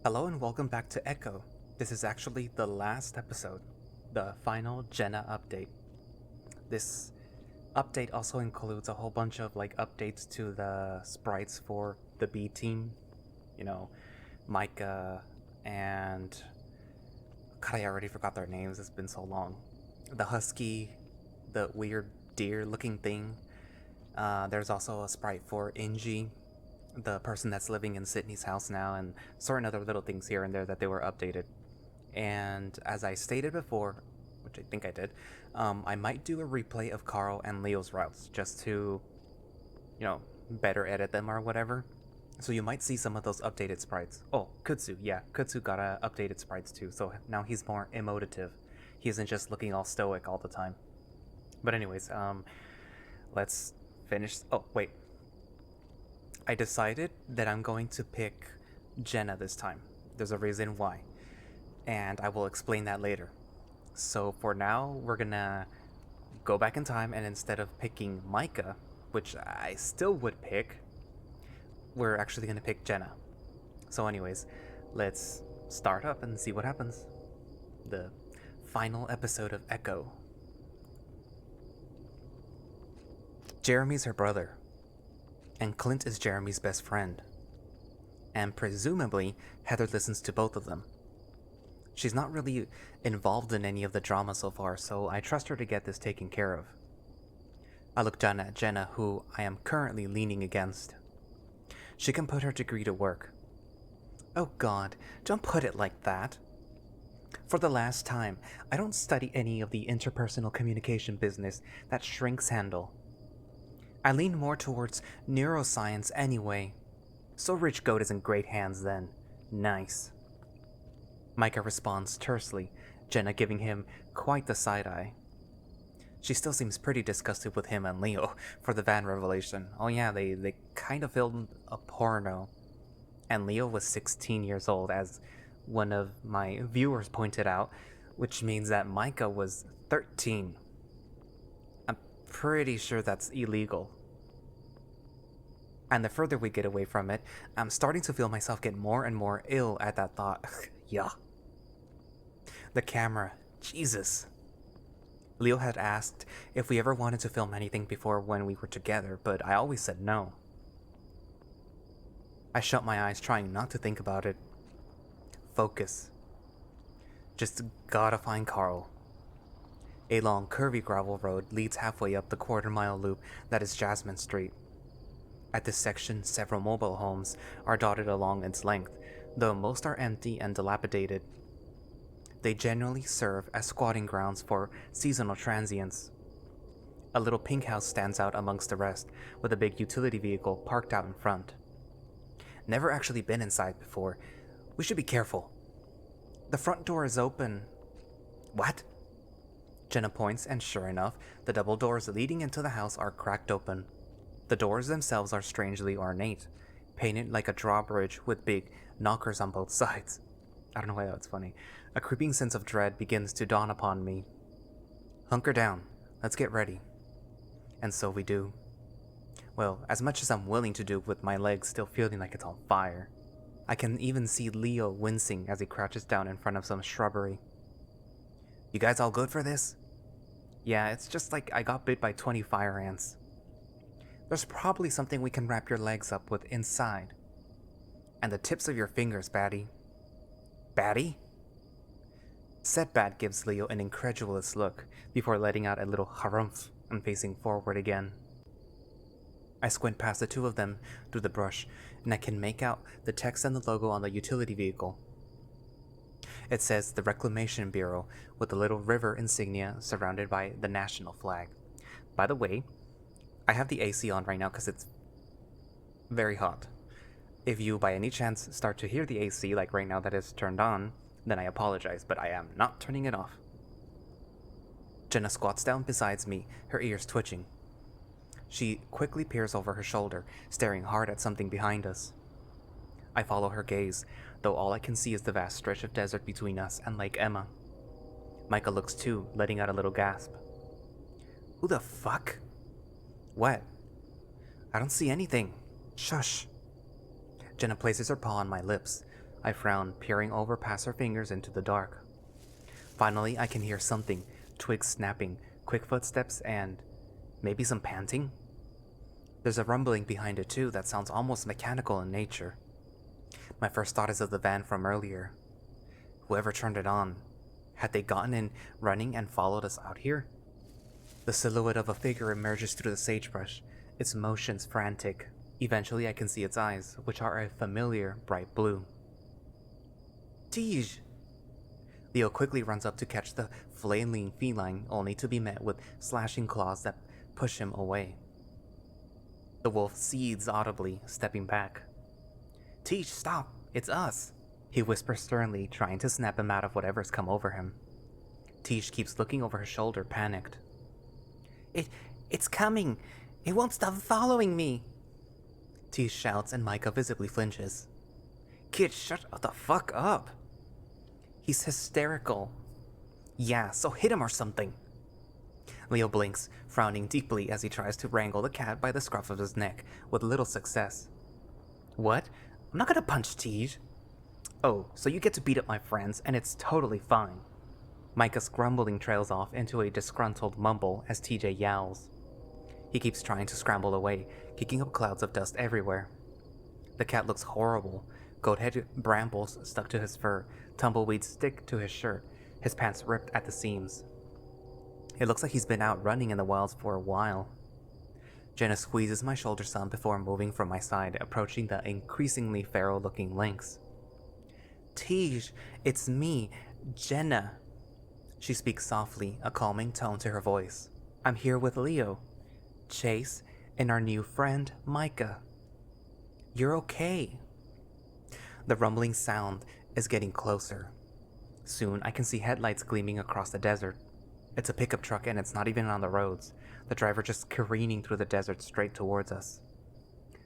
Hello and welcome back to Echo. This is actually the last episode, the final Jenna update. This update also includes a whole bunch of updates to the sprites for the B team. You know, Micah and God, I already forgot their names. It's been so long. The husky, the weird deer-looking thing. There's also a sprite for Inji, the person that's living in Sydney's house now, and certain other little things here and there that they were updated. And as I stated before, which I think I did, I might do a replay of Carl and Leo's routes just to, better edit them or whatever. So you might see some of those updated sprites. Oh, Kutsu, yeah, Kutsu got updated sprites too, so now he's more emotive. He isn't just looking all stoic all the time. But anyways, let's finish. Oh, wait. I decided that I'm going to pick Jenna this time. There's a reason why, and I will explain that later. So for now, we're gonna go back in time, and instead of picking Micah, which I still would pick, we're actually gonna pick Jenna. So anyways, let's start up and see what happens. The final episode of Echo. Jeremy's her brother, and Clint is Jeremy's best friend. And presumably, Heather listens to both of them. She's not really involved in any of the drama so far, so I trust her to get this taken care of. I look down at Jenna, who I am currently leaning against. She can put her degree to work. Oh God, don't put it like that. For the last time, I don't study any of the interpersonal communication business that shrinks handle. I lean more towards neuroscience anyway. So Rich Goat is in great hands then. Nice. Micah responds tersely, Jenna giving him quite the side-eye. She still seems pretty disgusted with him and Leo for the van revelation. Oh yeah, they kind of filmed a porno. And Leo was 16 years old, as one of my viewers pointed out, which means that Micah was 13. I'm pretty sure that's illegal. And the further we get away from it, I'm starting to feel myself get more and more ill at that thought. Yeah. The camera. Jesus. Leo had asked if we ever wanted to film anything before when we were together, but I always said no. I shut my eyes, trying not to think about it. Focus. Just gotta find Carl. A long, curvy gravel road leads halfway up the quarter-mile loop that is Jasmine Street. At this section, several mobile homes are dotted along its length, though most are empty and dilapidated. They generally serve as squatting grounds for seasonal transients. A little pink house stands out amongst the rest, with a big utility vehicle parked out in front. Never actually been inside before. We should be careful. The front door is open. What? Jenna points, and sure enough, the double doors leading into the house are cracked open. The doors themselves are strangely ornate, painted like a drawbridge with big knockers on both sides. I don't know why that's funny. A creeping sense of dread begins to dawn upon me. Hunker down. Let's get ready. And so we do. Well, as much as I'm willing to do with my legs still feeling like it's on fire. I can even see Leo wincing as he crouches down in front of some shrubbery. You guys all good for this? Yeah, it's just like I got bit by 20 fire ants. There's probably something we can wrap your legs up with inside. And the tips of your fingers, Batty. Batty? Said Bat gives Leo an incredulous look before letting out a little harumph and facing forward again. I squint past the two of them through the brush, and I can make out the text and the logo on the utility vehicle. It says the Reclamation Bureau with the little river insignia surrounded by the national flag. By the way, I have the AC on right now because it's very hot. If you by any chance start to hear the AC like right now that is turned on, then I apologize, but I am not turning it off. Jenna squats down beside me, her ears twitching. She quickly peers over her shoulder, staring hard at something behind us. I follow her gaze, though all I can see is the vast stretch of desert between us and Lake Emma. Micah looks too, letting out a little gasp. Who the fuck? What? I don't see anything. Shush. Jenna places her paw on my lips. I frown, peering over past her fingers into the dark. Finally, I can hear something, twigs snapping, quick footsteps, and maybe some panting? There's a rumbling behind it too that sounds almost mechanical in nature. My first thought is of the van from earlier. Whoever turned it on, had they gotten in running and followed us out here? The silhouette of a figure emerges through the sagebrush, its motions frantic. Eventually I can see its eyes, which are a familiar bright blue. Tiege! Leo quickly runs up to catch the flailing feline, only to be met with slashing claws that push him away. The wolf seethes audibly, stepping back. Tiege, stop! It's us! He whispers sternly, trying to snap him out of whatever's come over him. Tiege keeps looking over his shoulder, panicked. It's coming! It won't stop following me! Tiege shouts and Micah visibly flinches. Kid, shut the fuck up! He's hysterical. Yeah, so hit him or something. Leo blinks, frowning deeply as he tries to wrangle the cat by the scruff of his neck, with little success. What? I'm not gonna punch Tiege. Oh, so you get to beat up my friends, and it's totally fine. Micah's grumbling trails off into a disgruntled mumble as TJ yowls. He keeps trying to scramble away, kicking up clouds of dust everywhere. The cat looks horrible. Goat-head brambles stuck to his fur, tumbleweeds stick to his shirt, his pants ripped at the seams. It looks like he's been out running in the wilds for a while. Jenna squeezes my shoulder some before moving from my side, approaching the increasingly feral-looking lynx. Tiege, it's me, Jenna. She speaks softly, a calming tone to her voice. I'm here with Leo, Chase, and our new friend, Micah. You're okay. The rumbling sound is getting closer. Soon I can see headlights gleaming across the desert. It's a pickup truck and it's not even on the roads. The driver just careening through the desert straight towards us.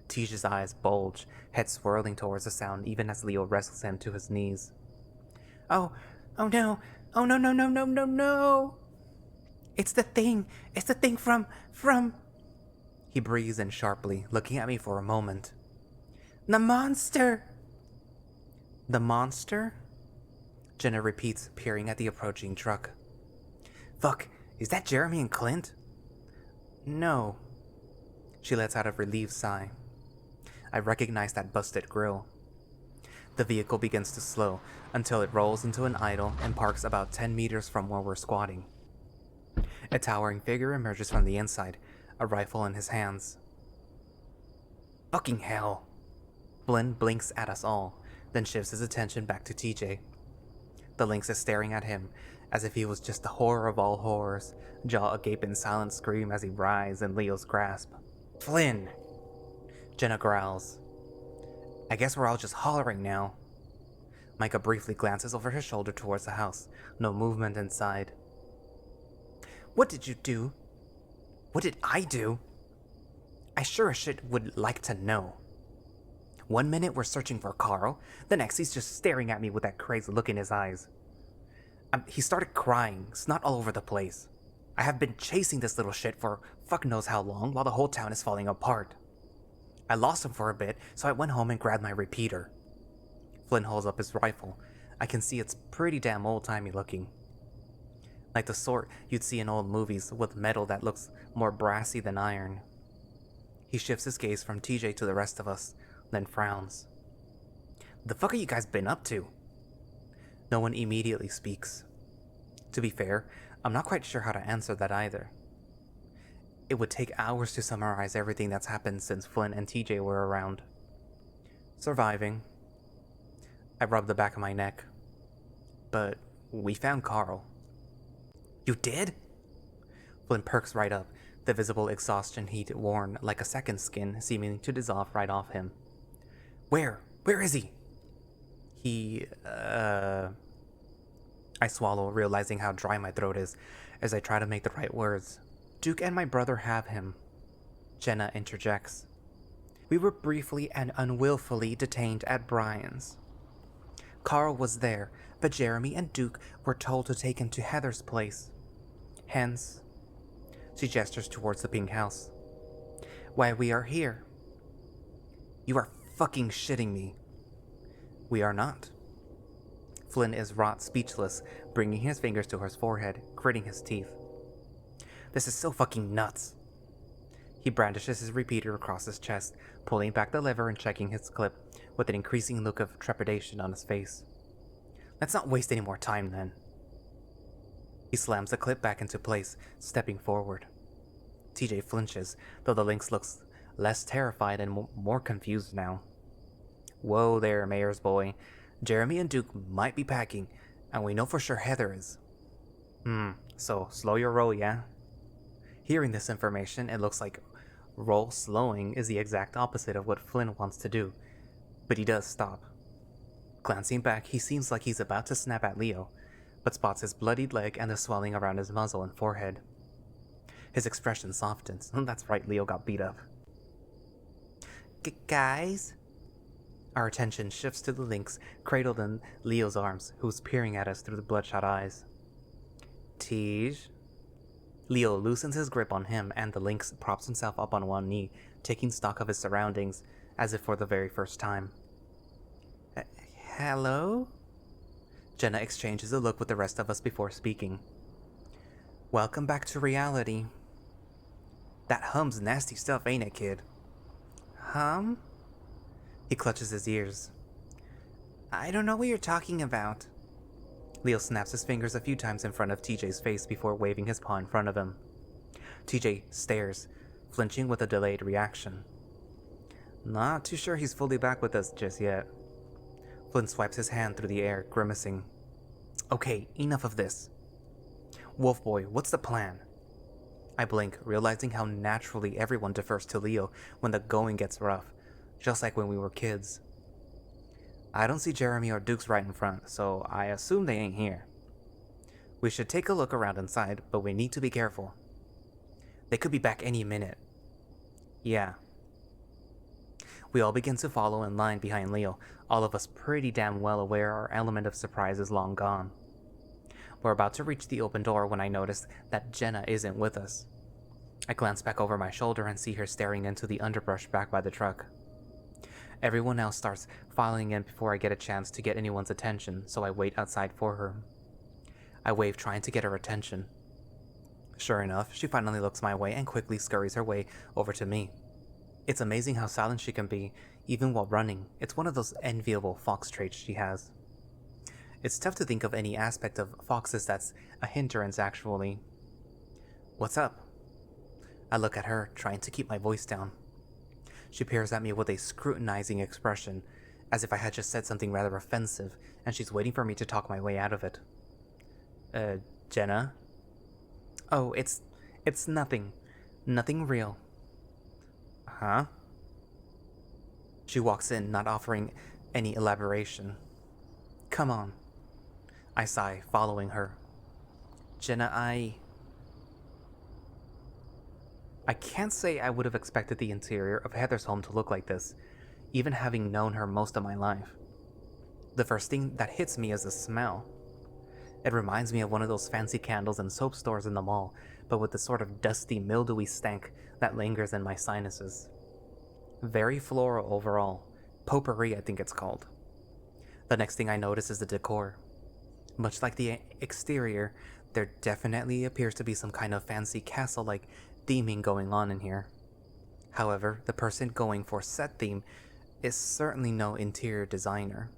Tiege's eyes bulge, head swirling towards the sound even as Leo wrestles him to his knees. Oh no, no. It's the thing from... He breathes in sharply, looking at me for a moment. The monster! The monster? Jenna repeats, peering at the approaching truck. Fuck, is that Jeremy and Clint? No. She lets out a relieved sigh. I recognize that busted grill. The vehicle begins to slow until it rolls into an idle and parks about 10 meters from where we're squatting. A towering figure emerges from the inside, a rifle in his hands. Fucking hell. Flynn blinks at us all, then shifts his attention back to TJ. The lynx is staring at him, as if he was just the horror of all horrors, jaw agape in silent scream as he writhes in Leo's grasp. Flynn! Jenna growls. I guess we're all just hollering now. Micah briefly glances over his shoulder towards the house, no movement inside. What did you do? What did I do? I sure as shit would like to know. 1 minute we're searching for Carl, the next he's just staring at me with that crazy look in his eyes. He started crying, snot all over the place. I have been chasing this little shit for fuck knows how long while the whole town is falling apart. I lost him for a bit, so I went home and grabbed my repeater. Flynn holds up his rifle. I can see it's pretty damn old-timey looking. Like the sort you'd see in old movies with metal that looks more brassy than iron. He shifts his gaze from TJ to the rest of us, then frowns. The fuck are you guys been up to? No one immediately speaks. To be fair, I'm not quite sure how to answer that either. It would take hours to summarize everything that's happened since Flynn and TJ were around. Surviving. I rub the back of my neck. But we found Carl. You did? Flynn perks right up, the visible exhaustion he'd worn like a second skin seeming to dissolve right off him. Where? Where is he? I swallow, realizing how dry my throat is, as I try to make the right words. Duke and my brother have him. Jenna interjects. We were briefly and unwillfully detained at Brian's. Carl was there, but Jeremy and Duke were told to take him to Heather's place. Hence, she gestures towards the pink house. Why we are here. You are fucking shitting me. We are not. Flynn is wrought speechless, bringing his fingers to his forehead, gritting his teeth. This is so fucking nuts. He brandishes his repeater across his chest, pulling back the lever and checking his clip, with an increasing look of trepidation on his face. Let's not waste any more time, then. He slams the clip back into place, stepping forward. Tiege flinches, though the lynx looks less terrified and more confused now. Whoa there, Mayor's boy. Jeremy and Duke might be packing, and we know for sure Heather is. So slow your roll, yeah? Hearing this information, it looks like roll slowing is the exact opposite of what Flynn wants to do, but he does stop. Glancing back, he seems like he's about to snap at Leo, but spots his bloodied leg and the swelling around his muzzle and forehead. His expression softens. That's right, Leo got beat up. Guys? Our attention shifts to the lynx, cradled in Leo's arms, who's peering at us through the bloodshot eyes. Tiege? Leo loosens his grip on him, and the lynx props himself up on one knee, taking stock of his surroundings, as if for the very first time. Hello? Jenna exchanges a look with the rest of us before speaking. Welcome back to reality. That hum's nasty stuff, ain't it, kid? Hum? He clutches his ears. I don't know what you're talking about. Leo snaps his fingers a few times in front of TJ's face before waving his paw in front of him. TJ stares, flinching with a delayed reaction. Not too sure he's fully back with us just yet. Flynn swipes his hand through the air, grimacing. Okay, enough of this. Wolf boy, what's the plan? I blink, realizing how naturally everyone defers to Leo when the going gets rough, just like when we were kids. I don't see Jeremy or Dukes right in front, so I assume they ain't here. We should take a look around inside, but we need to be careful. They could be back any minute. Yeah. We all begin to follow in line behind Leo, all of us pretty damn well aware our element of surprise is long gone. We're about to reach the open door when I notice that Jenna isn't with us. I glance back over my shoulder and see her staring into the underbrush back by the truck. Everyone else starts filing in before I get a chance to get anyone's attention, so I wait outside for her. I wave, trying to get her attention. Sure enough, she finally looks my way and quickly scurries her way over to me. It's amazing how silent she can be, even while running. It's one of those enviable fox traits she has. It's tough to think of any aspect of foxes that's a hindrance, actually. What's up? I look at her, trying to keep my voice down. She peers at me with a scrutinizing expression, as if I had just said something rather offensive, and she's waiting for me to talk my way out of it. Jenna? Oh, it's nothing. Nothing real. Huh? She walks in, not offering any elaboration. Come on. I sigh, following her. Jenna, I can't say I would have expected the interior of Heather's home to look like this, even having known her most of my life. The first thing that hits me is the smell. It reminds me of one of those fancy candles and soap stores in the mall, but with the sort of dusty, mildewy stank that lingers in my sinuses. Very floral overall. Potpourri, I think it's called. The next thing I notice is the decor. Much like the exterior, there definitely appears to be some kind of fancy castle-like theming going on in here. However, the person going for set theme is certainly no interior designer.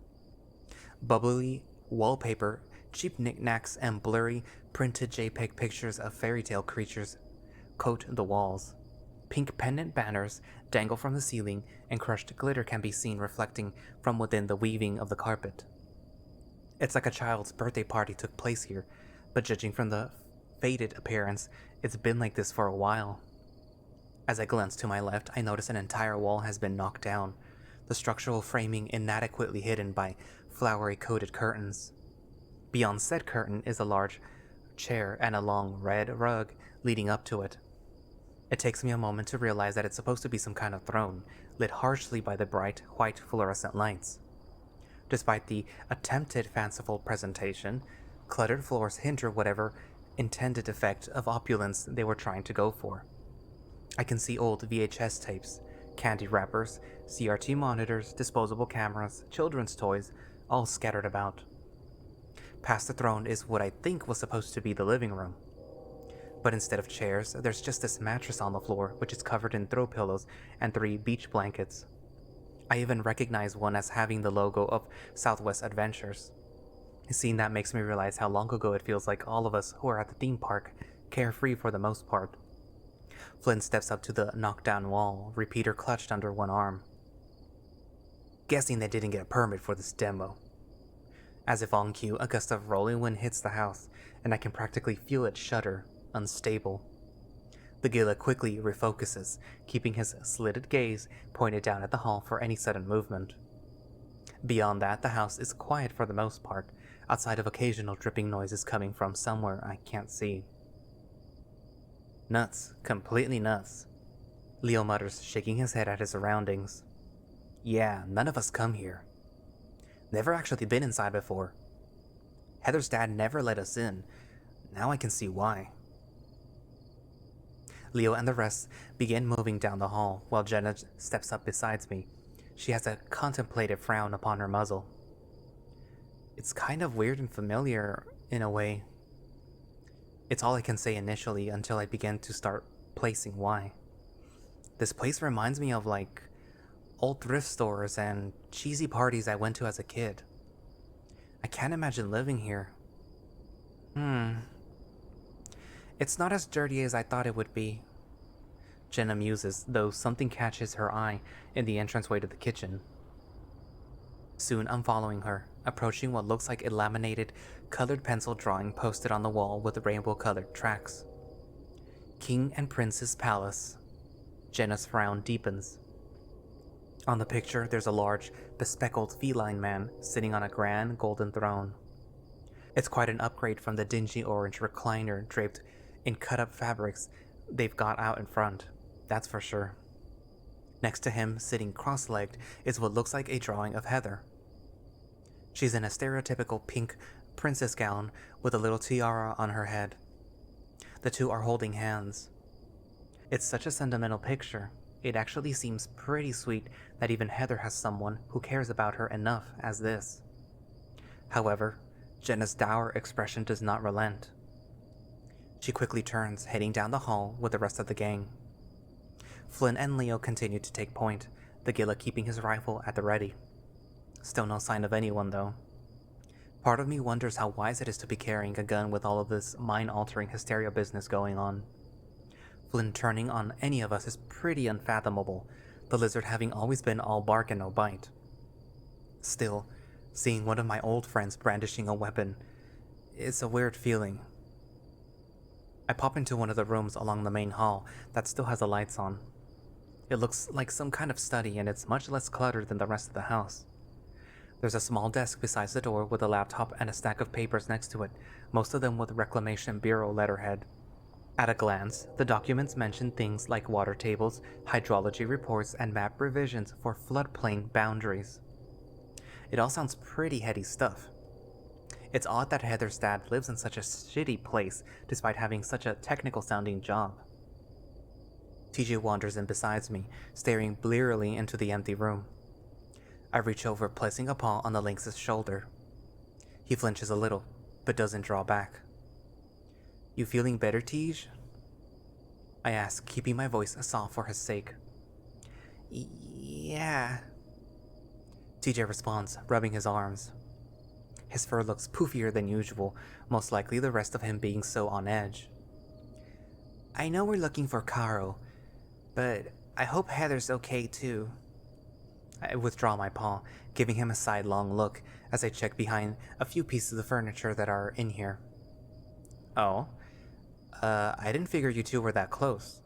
Bubbly wallpaper, cheap knickknacks, and blurry printed JPEG pictures of fairy tale creatures coat the walls. Pink pendant banners dangle from the ceiling, and crushed glitter can be seen reflecting from within the weaving of the carpet. It's like a child's birthday party took place here, but judging from the faded appearance, it's been like this for a while. As I glance to my left, I notice an entire wall has been knocked down, the structural framing inadequately hidden by flowery coated curtains. Beyond said curtain is a large chair and a long red rug leading up to it. It takes me a moment to realize that it's supposed to be some kind of throne, lit harshly by the bright white fluorescent lights. Despite the attempted fanciful presentation, cluttered floors hinder whatever intended effect of opulence they were trying to go for. I can see old VHS tapes, candy wrappers, CRT monitors, disposable cameras, children's toys, all scattered about. Past the throne is what I think was supposed to be the living room. But instead of chairs, there's just this mattress on the floor, which is covered in throw pillows and 3 beach blankets. I even recognize one as having the logo of Southwest Adventures. Seeing that makes me realize how long ago it feels like all of us who are at the theme park, carefree for the most part. Flynn steps up to the knockdown wall, repeater clutched under one arm. Guessing they didn't get a permit for this demo. As if on cue, a gust of rolling wind hits the house, and I can practically feel it shudder, unstable. The Gila quickly refocuses, keeping his slitted gaze pointed down at the hall for any sudden movement. Beyond that, the house is quiet for the most part, outside of occasional dripping noises coming from somewhere I can't see. Nuts. Completely nuts. Leo mutters, shaking his head at his surroundings. Yeah, none of us come here. Never actually been inside before. Heather's dad never let us in. Now I can see why. Leo and the rest begin moving down the hall, while Jenna steps up beside me. She has a contemplative frown upon her muzzle. It's kind of weird and familiar, in a way. It's all I can say initially until I begin to start placing why. This place reminds me of, like, old thrift stores and cheesy parties I went to as a kid. I can't imagine living here. It's not as dirty as I thought it would be. Jenna muses, though something catches her eye in the entranceway to the kitchen. Soon I'm following her, approaching what looks like a laminated, colored pencil drawing posted on the wall with rainbow-colored tracks. King and Prince's Palace. Jenna's frown deepens. On the picture, there's a large, bespectacled feline man sitting on a grand golden throne. It's quite an upgrade from the dingy orange recliner draped in cut-up fabrics they've got out in front, that's for sure. Next to him, sitting cross-legged, is what looks like a drawing of Heather. She's in a stereotypical pink princess gown with a little tiara on her head. The two are holding hands. It's such a sentimental picture. It actually seems pretty sweet that even Heather has someone who cares about her enough as this. However, Jenna's dour expression does not relent. She quickly turns, heading down the hall with the rest of the gang. Flynn and Leo continue to take point, the Gila keeping his rifle at the ready. Still no sign of anyone, though. Part of me wonders how wise it is to be carrying a gun with all of this mind-altering hysteria business going on. Flynn turning on any of us is pretty unfathomable, the lizard having always been all bark and no bite. Still, seeing one of my old friends brandishing a weapon is a weird feeling. I pop into one of the rooms along the main hall that still has the lights on. It looks like some kind of study, and it's much less cluttered than the rest of the house. There's a small desk beside the door with a laptop and a stack of papers next to it, most of them with Reclamation Bureau letterhead. At a glance, the documents mention things like water tables, hydrology reports, and map revisions for floodplain boundaries. It all sounds pretty heady stuff. It's odd that Heather's dad lives in such a shitty place despite having such a technical-sounding job. Tiege wanders in beside me, staring blearily into the empty room. I reach over, placing a paw on the lynx's shoulder. He flinches a little, but doesn't draw back. You feeling better, Tiege? I ask, keeping my voice soft for his sake. Yeah. Tiege responds, rubbing his arms. His fur looks poofier than usual, most likely the rest of him being so on edge. I know we're looking for Caro, but I hope Heather's okay too. I withdraw my paw, giving him a sidelong look as I check behind a few pieces of furniture that are in here. Oh? I didn't figure you two were that close.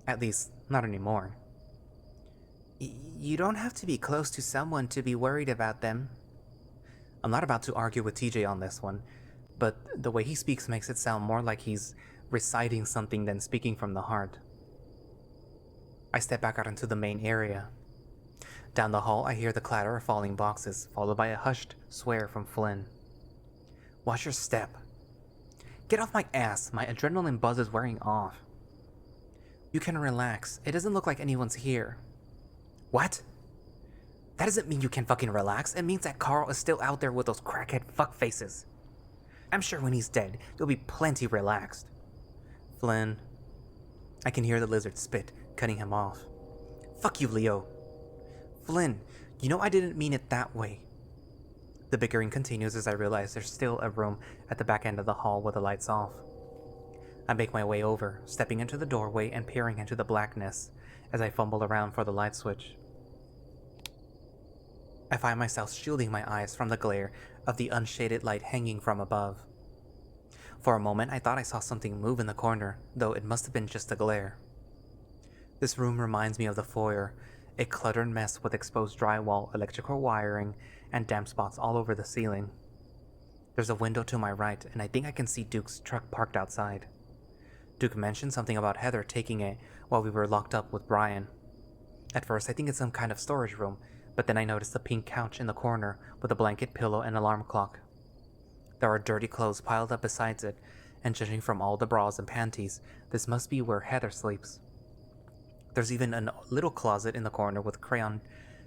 At least, not anymore. You don't have to be close to someone to be worried about them. I'm not about to argue with Tiege on this one, but the way he speaks makes it sound more like he's reciting something than speaking from the heart. I step back out into the main area. Down the hall, I hear the clatter of falling boxes, followed by a hushed swear from Flynn. Watch your step. Get off my ass, my adrenaline buzz is wearing off. You can relax, it doesn't look like anyone's here. What? That doesn't mean you can fucking relax, it means that Carl is still out there with those crackhead fuckfaces. I'm sure when he's dead, you'll be plenty relaxed. Flynn. I can hear the lizard spit, cutting him off. Fuck you, Leo. Flynn, you know I didn't mean it that way. The bickering continues as I realize there's still a room at the back end of the hall with the lights off. I make my way over, stepping into the doorway and peering into the blackness as I fumble around for the light switch. I find myself shielding my eyes from the glare of the unshaded light hanging from above. For a moment, I thought I saw something move in the corner, though it must have been just a glare. This room reminds me of the foyer, a cluttered mess with exposed drywall, electrical wiring, and damp spots all over the ceiling. There's a window to my right, and I think I can see Duke's truck parked outside. Duke mentioned something about Heather taking it while we were locked up with Brian. At first, I think it's some kind of storage room, but then I notice the pink couch in the corner with a blanket, pillow, and alarm clock. There are dirty clothes piled up beside it, and judging from all the bras and panties, this must be where Heather sleeps. There's even a little closet in the corner with crayon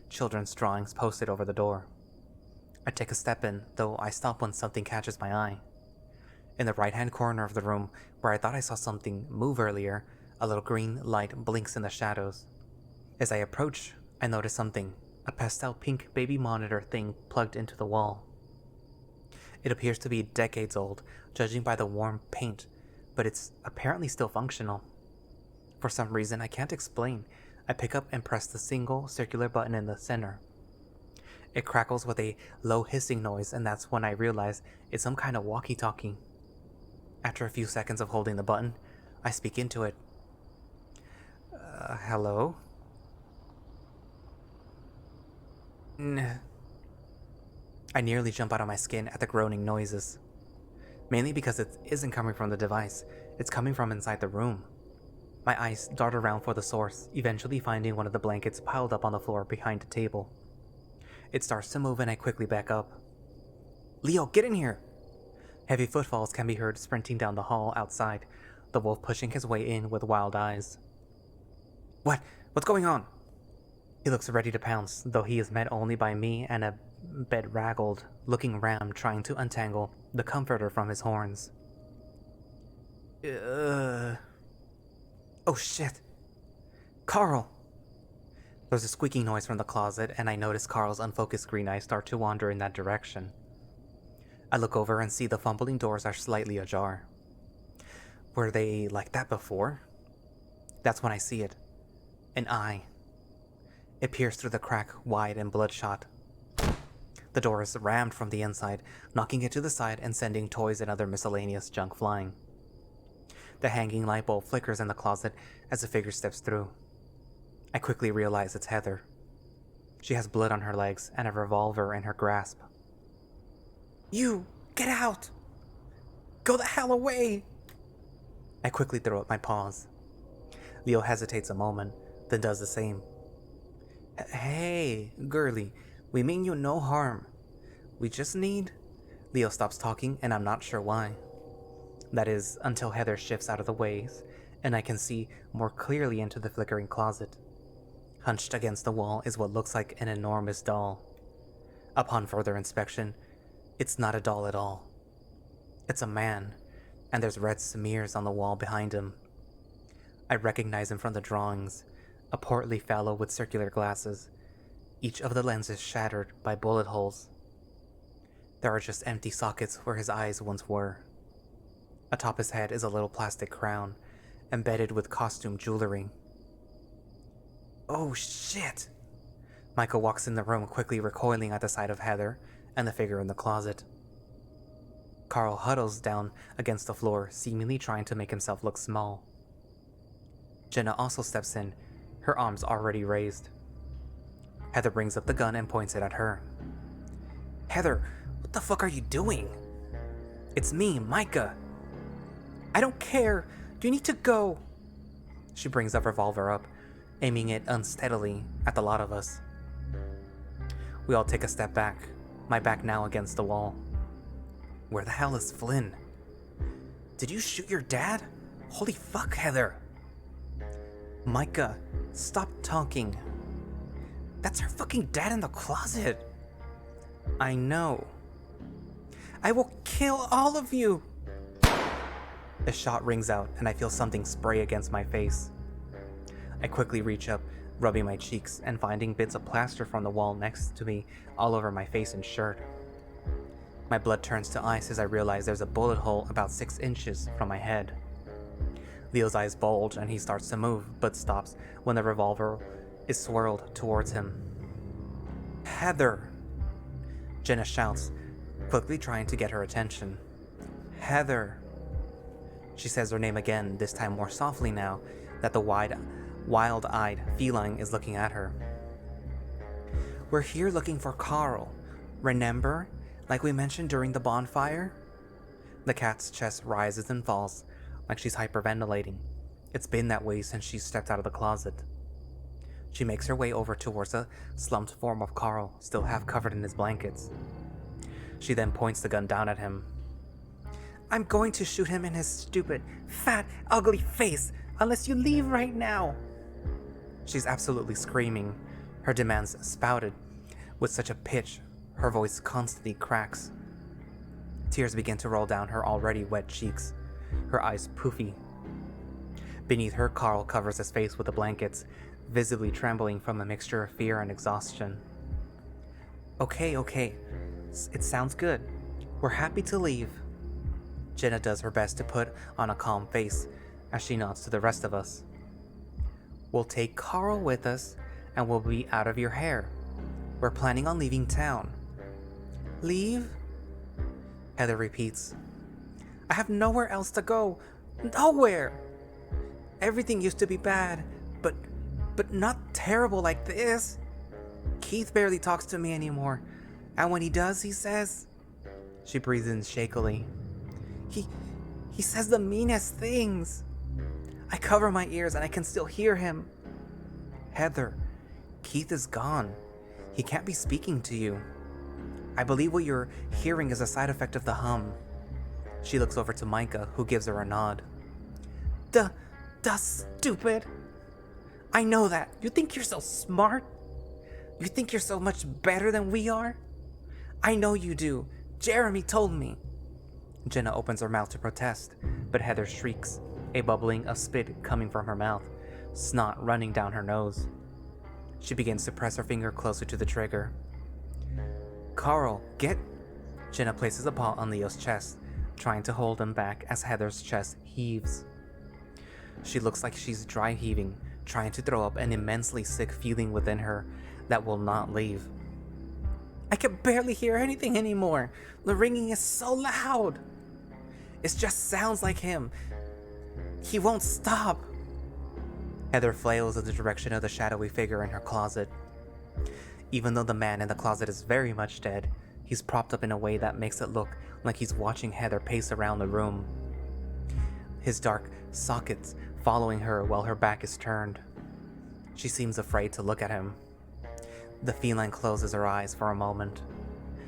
children's drawings posted over the door. I take a step in, though I stop when something catches my eye. In the right-hand corner of the room, where I thought I saw something move earlier, a little green light blinks in the shadows. As I approach, I notice something, a pastel pink baby monitor thing plugged into the wall. It appears to be decades old, judging by the warm paint, but it's apparently still functional. For some reason I can't explain, I pick up and press the single circular button in the center. It crackles with a low hissing noise, and that's when I realize it's some kind of walkie-talkie. After a few seconds of holding the button, I speak into it. Hello? I nearly jump out of my skin at the groaning noises. Mainly because it isn't coming from the device, it's coming from inside the room. My eyes dart around for the source, eventually finding one of the blankets piled up on the floor behind the table. It starts to move and I quickly back up. Leo, get in here! Heavy footfalls can be heard sprinting down the hall outside, the wolf pushing his way in with wild eyes. What's going on? He looks ready to pounce, though he is met only by me and a bedraggled looking ram trying to untangle the comforter from his horns. Oh shit! Carl! There's a squeaking noise from the closet, and I notice Carl's unfocused green eyes start to wander in that direction. I look over and see the fumbling doors are slightly ajar. Were they like that before? That's when I see it. An eye. It peers through the crack, wide and bloodshot. The door is rammed from the inside, knocking it to the side and sending toys and other miscellaneous junk flying. The hanging light bulb flickers in the closet as the figure steps through. I quickly realize it's Heather. She has blood on her legs and a revolver in her grasp. You! Get out! Go the hell away! I quickly throw up my paws. Leo hesitates a moment, then does the same. Hey, girlie, we mean you no harm. We just need... Leo stops talking, and I'm not sure why. That is, until Heather shifts out of the way, and I can see more clearly into the flickering closet. Hunched against the wall is what looks like an enormous doll. Upon further inspection, it's not a doll at all. It's a man, and there's red smears on the wall behind him. I recognize him from the drawings, a portly fellow with circular glasses, each of the lenses shattered by bullet holes. There are just empty sockets where his eyes once were. Atop his head is a little plastic crown, embedded with costume jewelry. Oh shit! Michael walks in the room, quickly recoiling at the sight of Heather and the figure in the closet. Carl huddles down against the floor, seemingly trying to make himself look small. Jenna also steps in, her arms already raised. Heather brings up the gun and points it at her. Heather, what the fuck are you doing? It's me, Micah. I don't care. You need to go. She brings the revolver up, aiming it unsteadily at the lot of us. We all take a step back, my back now against the wall. Where the hell is Flynn? Did you shoot your dad? Holy fuck, Heather. Micah, stop talking. That's her fucking dad in the closet. I know. I will kill all of you! A shot rings out, and I feel something spray against my face. I quickly reach up, rubbing my cheeks and finding bits of plaster from the wall next to me all over my face and shirt. My blood turns to ice as I realize there's a bullet hole about 6 inches from my head. Leo's eyes bulge and he starts to move, but stops when the revolver is swirled towards him. Heather! Jenna shouts, quickly trying to get her attention. Heather! She says her name again, this time more softly now that the wild-eyed feline is looking at her. We're here looking for Carl. Remember? Like we mentioned during the bonfire? The cat's chest rises and falls, like she's hyperventilating. It's been that way since she stepped out of the closet. She makes her way over towards a slumped form of Carl, still half covered in his blankets. She then points the gun down at him. I'm going to shoot him in his stupid, fat, ugly face, unless you leave right now. She's absolutely screaming, her demands spouted with such a pitch, her voice constantly cracks. Tears begin to roll down her already wet cheeks, her eyes poofy. Beneath her, Carl covers his face with the blankets, visibly trembling from a mixture of fear and exhaustion. Okay, it sounds good. We're happy to leave. Jenna does her best to put on a calm face as she nods to the rest of us. We'll take Carl with us and we'll be out of your hair. We're planning on leaving town. Leave? Heather repeats. I have nowhere else to go. Nowhere! Everything used to be bad, but not terrible like this. Keith barely talks to me anymore, and when he does, he says... She breathes in shakily. He says the meanest things. I cover my ears and I can still hear him. Heather, Keith is gone. He can't be speaking to you. I believe what you're hearing is a side effect of the hum. She looks over to Micah, who gives her a nod. Duh, stupid. I know that. You think you're so smart? You think you're so much better than we are? I know you do. Jeremy told me. Jenna opens her mouth to protest, but Heather shrieks, a bubbling of spit coming from her mouth, snot running down her nose. She begins to press her finger closer to the trigger. Carl, get... Jenna places a paw on Leo's chest, trying to hold him back as Heather's chest heaves. She looks like she's dry heaving, trying to throw up an immensely sick feeling within her that will not leave. I can barely hear anything anymore. The ringing is so loud. It just sounds like him. He won't stop. Heather flails in the direction of the shadowy figure in her closet. Even though the man in the closet is very much dead, he's propped up in a way that makes it look like he's watching Heather pace around the room. His dark sockets following her while her back is turned. She seems afraid to look at him. The feline closes her eyes for a moment.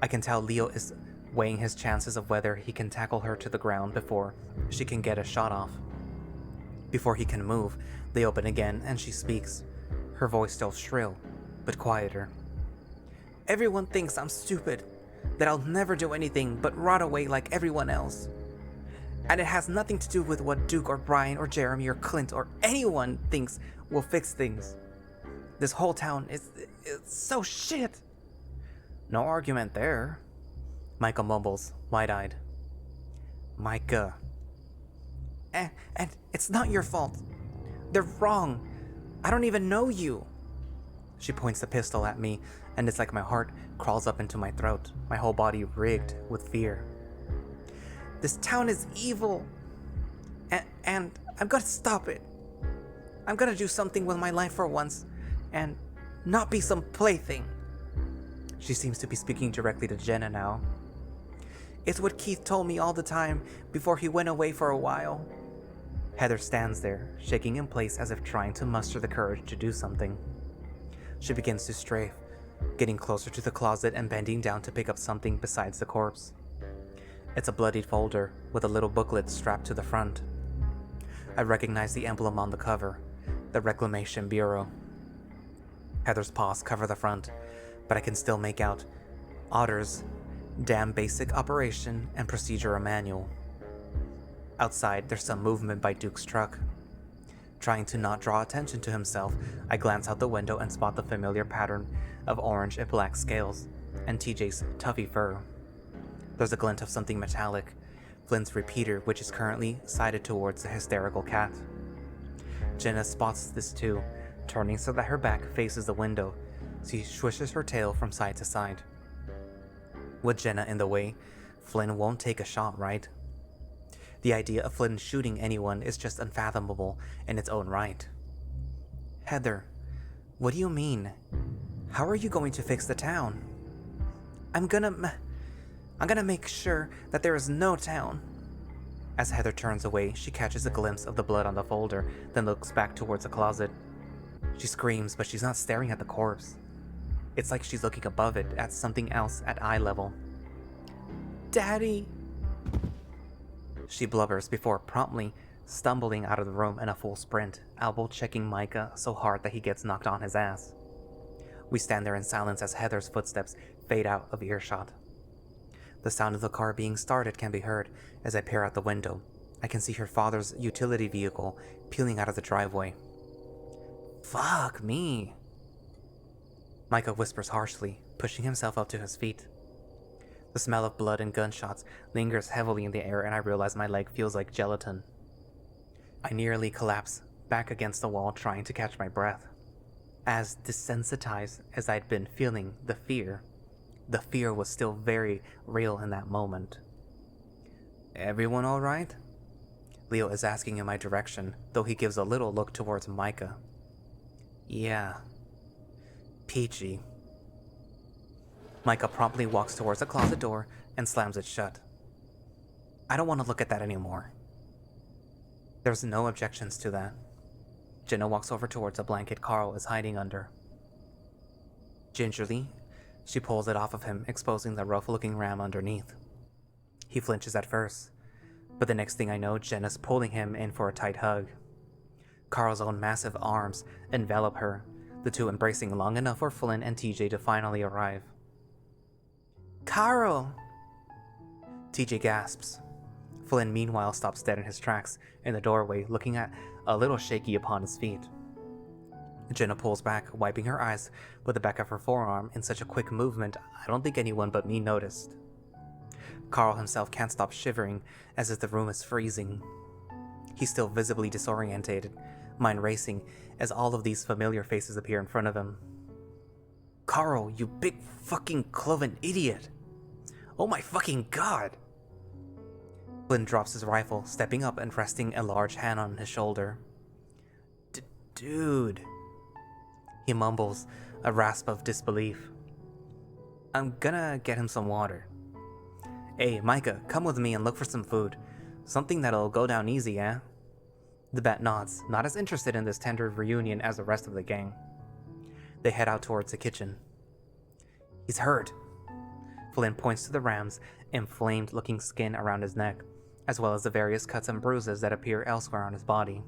I can tell Leo is weighing his chances of whether he can tackle her to the ground before she can get a shot off. Before he can move, they open again and she speaks, her voice still shrill, but quieter. Everyone thinks I'm stupid, that I'll never do anything but rot away like everyone else. And it has nothing to do with what Duke or Brian or Jeremy or Clint or anyone thinks will fix things. This whole town is so shit. No argument there. Micah mumbles, wide-eyed. Micah. And it's not your fault. They're wrong. I don't even know you. She points the pistol at me, and it's like my heart crawls up into my throat, my whole body rigged with fear. This town is evil. And I'm gonna stop it. I'm gonna do something with my life for once, and not be some plaything. She seems to be speaking directly to Jenna now. It's what Keith told me all the time before he went away for a while. Heather stands there, shaking in place as if trying to muster the courage to do something. She begins to strafe, getting closer to the closet and bending down to pick up something besides the corpse. It's a bloodied folder with a little booklet strapped to the front. I recognize the emblem on the cover, the Reclamation Bureau. Heather's paws cover the front, but I can still make out Otter's Damn basic operation and procedure manual. Outside, there's some movement by Duke's truck. Trying to not draw attention to himself, I glance out the window and spot the familiar pattern of orange and black scales, and Tiege's tuffy fur. There's a glint of something metallic, Flynn's repeater, which is currently sighted towards the hysterical cat. Jenna spots this too, turning so that her back faces the window. She swishes her tail from side to side. With Jenna in the way, Flynn won't take a shot, right? The idea of Flynn shooting anyone is just unfathomable in its own right. Heather, what do you mean? How are you going to fix the town? I'm gonna make sure that there is no town. As Heather turns away, she catches a glimpse of the blood on the folder, then looks back towards the closet. She screams, but she's not staring at the corpse. It's like she's looking above it at something else at eye level. Daddy! She blubbers before promptly stumbling out of the room in a full sprint, elbow checking Micah so hard that he gets knocked on his ass. We stand there in silence as Heather's footsteps fade out of earshot. The sound of the car being started can be heard as I peer out the window. I can see her father's utility vehicle peeling out of the driveway. Fuck me. Micah whispers harshly, pushing himself up to his feet. The smell of blood and gunshots lingers heavily in the air, and I realize my leg feels like gelatin. I nearly collapse back against the wall, trying to catch my breath. As desensitized as I'd been feeling the fear was still very real in that moment. Everyone all right? Leo is asking in my direction, though he gives a little look towards Micah. Yeah. Peachy. Micah promptly walks towards the closet door and slams it shut. I don't want to look at that anymore. There's no objections to that. Jenna walks over towards a blanket Carl is hiding under. Gingerly, she pulls it off of him, exposing the rough-looking ram underneath. He flinches at first, but the next thing I know, Jenna's pulling him in for a tight hug. Carl's own massive arms envelop her, the two embracing long enough for Flynn and Tiege to finally arrive. Carl! Tiege gasps. Flynn meanwhile stops dead in his tracks in the doorway, looking at a little shaky upon his feet. Jenna pulls back, wiping her eyes with the back of her forearm in such a quick movement I don't think anyone but me noticed. Carl himself can't stop shivering as if the room is freezing. He's still visibly disorientated, mind racing as all of these familiar faces appear in front of him. Carl, you big fucking cloven idiot! Oh my fucking god! Flynn drops his rifle, stepping up and resting a large hand on his shoulder. Dude. He mumbles, a rasp of disbelief. I'm gonna get him some water. Hey, Micah, come with me and look for some food. Something that'll go down easy, eh? The bat nods, not as interested in this tender reunion as the rest of the gang. They head out towards the kitchen. He's hurt. Flynn points to the ram's inflamed-looking skin around his neck, as well as the various cuts and bruises that appear elsewhere on his body.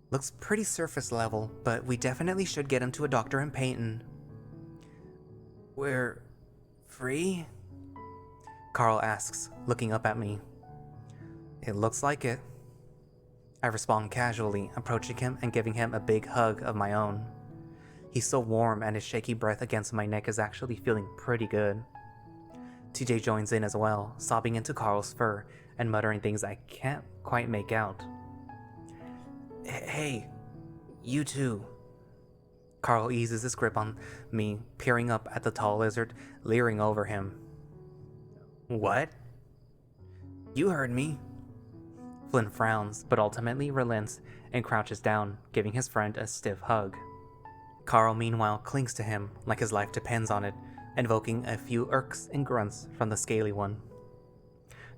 Looks pretty surface level, but we definitely should get him to a doctor in Peyton. We're free? Carl asks, looking up at me. It looks like it. I respond casually, approaching him and giving him a big hug of my own. He's so warm and his shaky breath against my neck is actually feeling pretty good. Tiege joins in as well, sobbing into Carl's fur and muttering things I can't quite make out. Hey, you too. Carl eases his grip on me, peering up at the tall lizard, leering over him. What? You heard me. Flynn frowns, but ultimately relents and crouches down, giving his friend a stiff hug. Carl meanwhile clings to him like his life depends on it, invoking a few irks and grunts from the scaly one.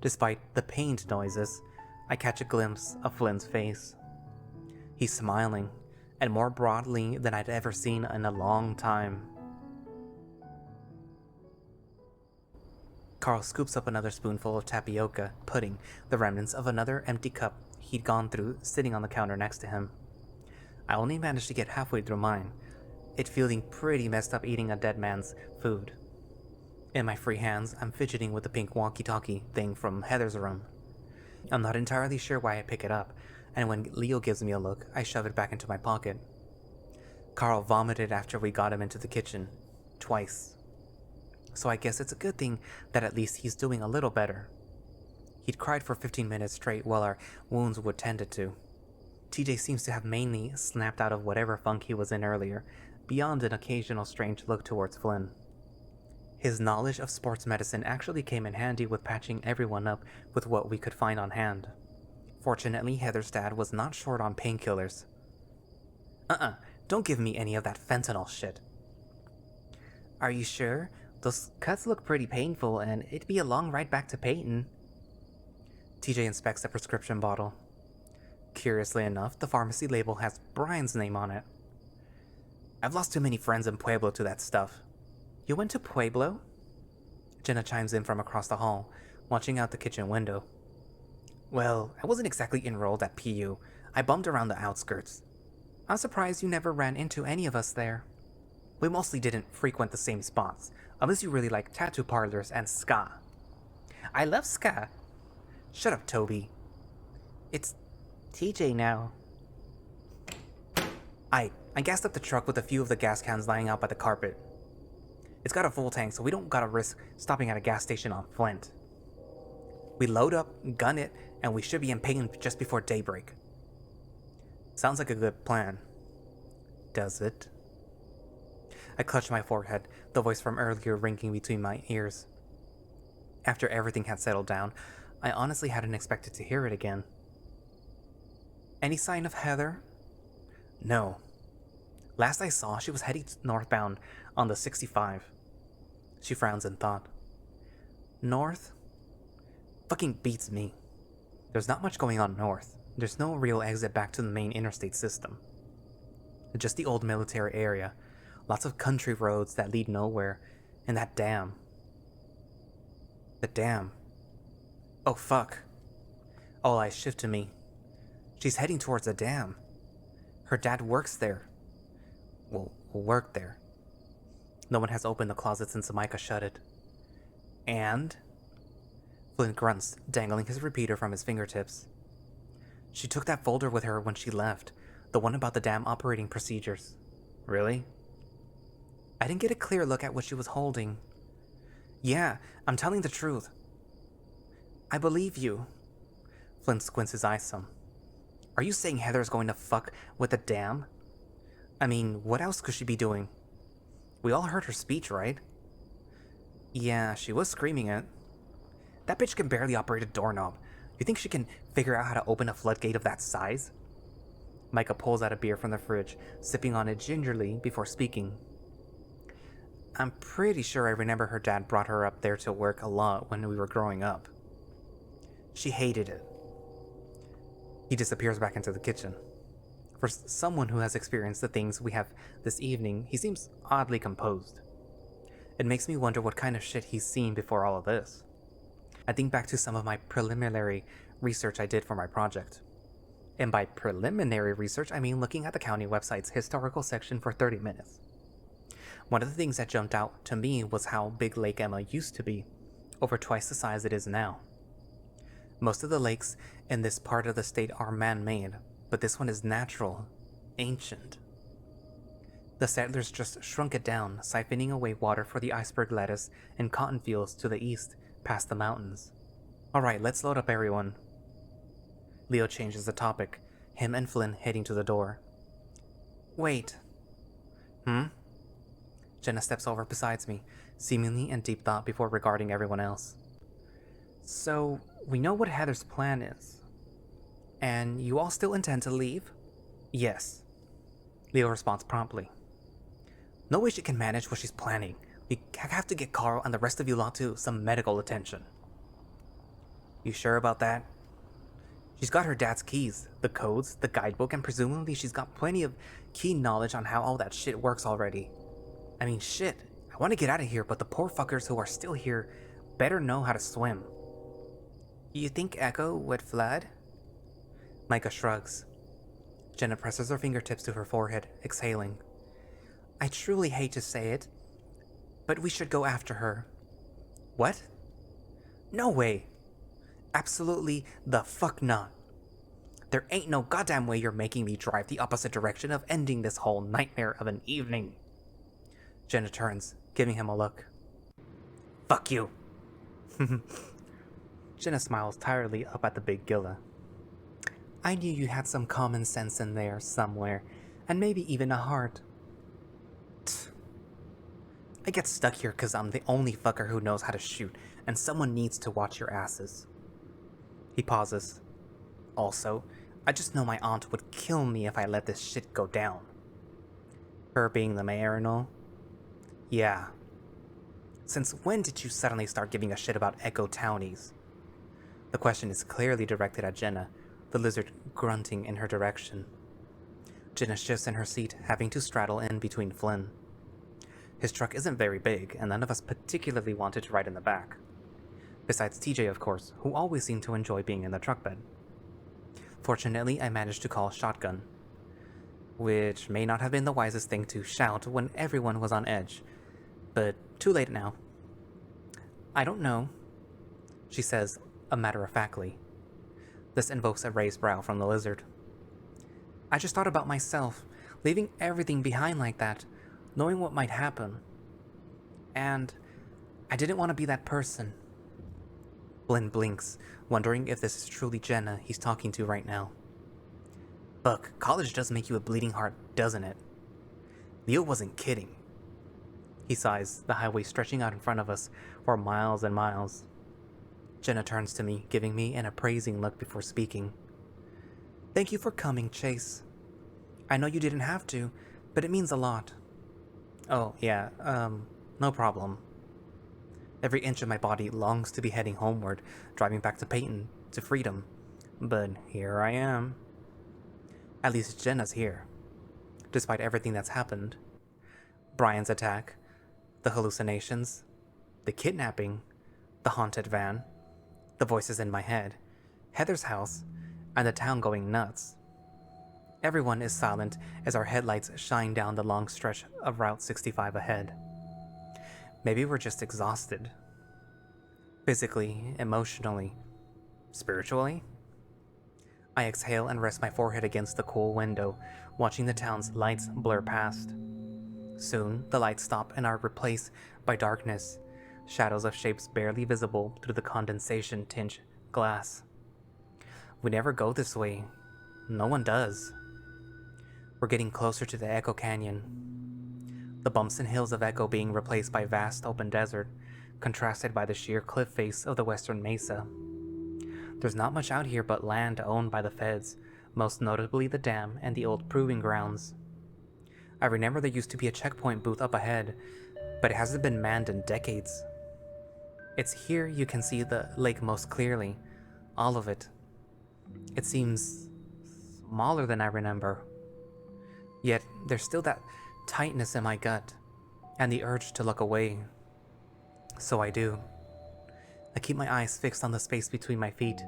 Despite the pained noises, I catch a glimpse of Flynn's face. He's smiling, and more broadly than I'd ever seen in a long time. Carl scoops up another spoonful of tapioca pudding, the remnants of another empty cup he'd gone through sitting on the counter next to him. I only managed to get halfway through mine, it feeling pretty messed up eating a dead man's food. In my free hands, I'm fidgeting with the pink walkie-talkie thing from Heather's room. I'm not entirely sure why I pick it up, and when Leo gives me a look, I shove it back into my pocket. Carl vomited after we got him into the kitchen. Twice. So I guess it's a good thing that at least he's doing a little better. He'd cried for 15 minutes straight while our wounds would tended to. Tiege seems to have mainly snapped out of whatever funk he was in earlier, beyond an occasional strange look towards Flynn. His knowledge of sports medicine actually came in handy with patching everyone up with what we could find on hand. Fortunately, Heather's dad was not short on painkillers. Don't give me any of that fentanyl shit. Are you sure? Those cuts look pretty painful, and it'd be a long ride back to Peyton. TJ inspects the prescription bottle. Curiously enough, the pharmacy label has Brian's name on it. I've lost too many friends in Pueblo to that stuff. You went to Pueblo? Jenna chimes in from across the hall, watching out the kitchen window. Well, I wasn't exactly enrolled at PU. I bummed around the outskirts. I'm surprised you never ran into any of us there. We mostly didn't frequent the same spots, unless you really like tattoo parlors and ska. I love ska. Shut up, Toby. It's TJ now. I gassed up the truck with a few of the gas cans lying out by the carpet. It's got a full tank, so we don't gotta risk stopping at a gas station on Flint. We load up, gun it, and we should be in Peyton just before daybreak. Sounds like a good plan. Does it? I clutched my forehead, the voice from earlier ringing between my ears. After everything had settled down, I honestly hadn't expected to hear it again. Any sign of Heather? No. Last I saw, she was heading northbound on the 65. She frowns in thought. North? Fucking beats me. There's not much going on north. There's no real exit back to the main interstate system. Just the old military area. Lots of country roads that lead nowhere. And that dam. The dam. Oh fuck. All eyes shift to me. She's heading towards the dam. Her dad works there. Well, worked there. No one has opened the closet since Micah shut it. And? Flynn grunts, dangling his repeater from his fingertips. She took that folder with her when she left, the one about the dam operating procedures. Really? I didn't get a clear look at what she was holding. Yeah, I'm telling the truth. I believe you. Flynn squints his eyes some. Are you saying Heather's going to fuck with the dam? I mean, what else could she be doing? We all heard her speech, right? Yeah, she was screaming it. That bitch can barely operate a doorknob. You think she can figure out how to open a floodgate of that size? Micah pulls out a beer from the fridge, sipping on it gingerly before speaking. I'm pretty sure I remember her dad brought her up there to work a lot when we were growing up. She hated it. He disappears back into the kitchen. For someone who has experienced the things we have this evening, he seems oddly composed. It makes me wonder what kind of shit he's seen before all of this. I think back to some of my preliminary research I did for my project. And by preliminary research, I mean looking at the county website's historical section for 30 minutes. One of the things that jumped out to me was how big Lake Emma used to be, over twice the size it is now. Most of the lakes in this part of the state are man-made, but this one is natural, ancient. The settlers just shrunk it down, siphoning away water for the iceberg lettuce and cotton fields to the east, past the mountains. Alright, let's load up everyone. Leo changes the topic, him and Flynn heading to the door. Wait. Jenna steps over beside me, seemingly in deep thought before regarding everyone else. So, we know what Heather's plan is. And you all still intend to leave? Yes. Leo responds promptly. No way she can manage what she's planning. We have to get Carl and the rest of you lot to some medical attention. You sure about that? She's got her dad's keys, the codes, the guidebook, and presumably she's got plenty of key knowledge on how all that shit works already. I mean, shit. I want to get out of here, but the poor fuckers who are still here better know how to swim. You think Echo would flood? Micah shrugs. Jenna presses her fingertips to her forehead, exhaling. I truly hate to say it, but we should go after her. What? No way. Absolutely the fuck not. There ain't no goddamn way you're making me drive the opposite direction of ending this whole nightmare of an evening. Jenna turns, giving him a look. Fuck you. Jenna smiles tiredly up at the big Gilla. I knew you had some common sense in there somewhere, and maybe even a heart. I get stuck here because I'm the only fucker who knows how to shoot, and someone needs to watch your asses. He pauses. Also, I just know my aunt would kill me if I let this shit go down. Her being the mayor and all? Yeah. Since when did you suddenly start giving a shit about Echo Townies? The question is clearly directed at Jenna, the lizard grunting in her direction. Jenna shifts in her seat, having to straddle in between Flynn. His truck isn't very big, and none of us particularly wanted to ride in the back. Besides Tiege, of course, who always seemed to enjoy being in the truck bed. Fortunately, I managed to call shotgun, which may not have been the wisest thing to shout when everyone was on edge, but too late now. I don't know, she says, matter-of-factly. This invokes a raised brow from the lizard. I just thought about myself, leaving everything behind like that, knowing what might happen. And I didn't want to be that person. Flynn blinks, wondering if this is truly Jenna he's talking to right now. Look, college does make you a bleeding heart, doesn't it? Leo wasn't kidding. He sighs, the highway stretching out in front of us for miles and miles. Jenna turns to me, giving me an appraising look before speaking. Thank you for coming, Chase. I know you didn't have to, but it means a lot. Oh, yeah, no problem. Every inch of my body longs to be heading homeward, driving back to Peyton, to freedom. But here I am. At least Jenna's here, despite everything that's happened. Brian's attack, the hallucinations, the kidnapping, the haunted van, the voices in my head, Heather's house, and the town going nuts. Everyone is silent as our headlights shine down the long stretch of Route 65 ahead. Maybe we're just exhausted. Physically, emotionally, spiritually? I exhale and rest my forehead against the cool window, watching the town's lights blur past. Soon, the lights stop and are replaced by darkness, shadows of shapes barely visible through the condensation-tinged glass. We never go this way. No one does. We're getting closer to the Echo Canyon. The bumps and hills of Echo being replaced by vast open desert, contrasted by the sheer cliff face of the western mesa. There's not much out here but land owned by the feds, most notably the dam and the old proving grounds. I remember there used to be a checkpoint booth up ahead, but it hasn't been manned in decades. It's here you can see the lake most clearly, all of it. It seems smaller than I remember. Yet there's still that tightness in my gut, and the urge to look away. So I do. I keep my eyes fixed on the space between my feet,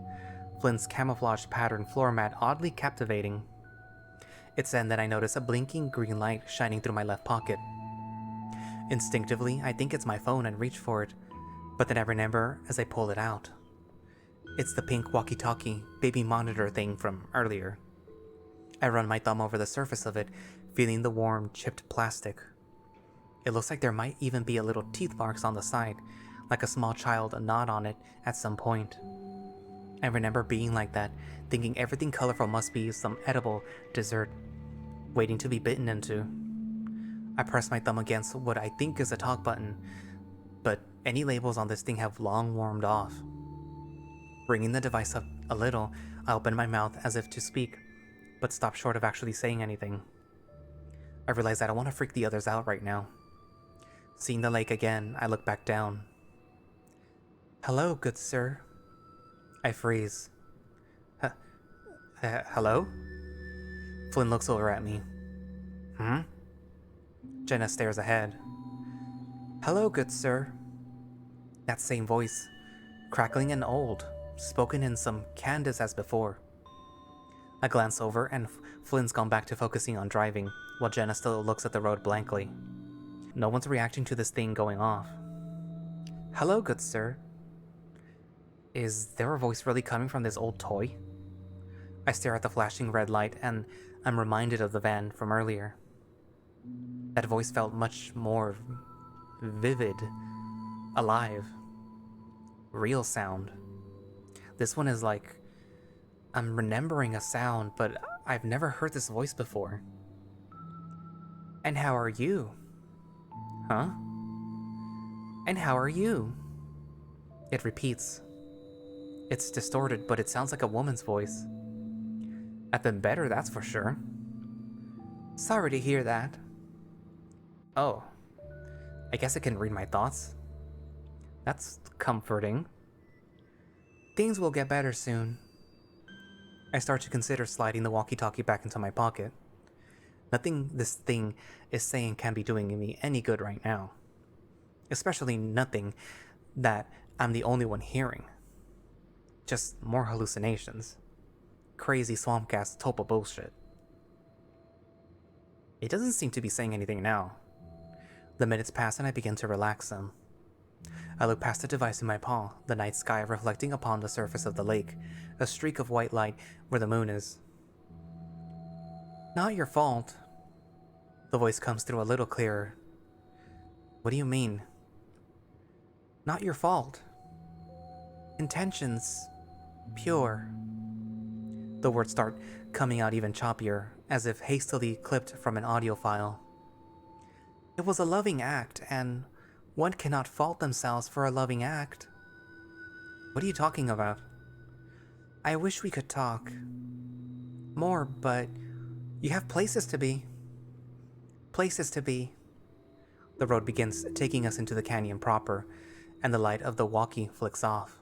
Flynn's camouflage pattern floor mat oddly captivating. It's then that I notice a blinking green light shining through my left pocket. Instinctively, I think it's my phone and reach for it, but then I remember as I pull it out. It's the pink walkie-talkie baby monitor thing from earlier. I run my thumb over the surface of it, feeling the warm, chipped plastic. It looks like there might even be a little teeth marks on the side, like a small child gnawed on it at some point. I remember being like that, thinking everything colorful must be some edible dessert, waiting to be bitten into. I press my thumb against what I think is a talk button, but any labels on this thing have long warmed off. Bringing the device up a little, I open my mouth as if to speak, but stop short of actually saying anything. I realize I don't want to freak the others out right now. Seeing the lake again, I look back down. Hello, good sir. I freeze. Hello? Flynn looks over at me. Jenna stares ahead. Hello, good sir. That same voice, crackling and old, spoken in some Candace as before. I glance over and Flynn's gone back to focusing on driving, while Jenna still looks at the road blankly. No one's reacting to this thing going off. Hello, good sir. Is there a voice really coming from this old toy? I stare at the flashing red light and I'm reminded of the van from earlier. That voice felt much more vivid, alive, real sound. This one is like, I'm remembering a sound, but I've never heard this voice before. And how are you? Huh? And how are you? It repeats. It's distorted, but it sounds like a woman's voice. I've been better, that's for sure. Sorry to hear that. Oh, I guess it can read my thoughts. That's comforting. Things will get better soon. I start to consider sliding the walkie-talkie back into my pocket. Nothing this thing is saying can be doing me any good right now. Especially nothing that I'm the only one hearing. Just more hallucinations. Crazy swampcast topo bullshit. It doesn't seem to be saying anything now. The minutes pass and I begin to relax some. I look past the device in my paw, the night sky reflecting upon the surface of the lake, a streak of white light where the moon is. Not your fault. The voice comes through a little clearer. What do you mean? Not your fault. Intentions. Pure. The words start coming out even choppier, as if hastily clipped from an audio file. It was a loving act, and one cannot fault themselves for a loving act. What are you talking about? I wish we could talk. More, but you have places to be. Places to be. The road begins taking us into the canyon proper, and the light of the walkie flicks off.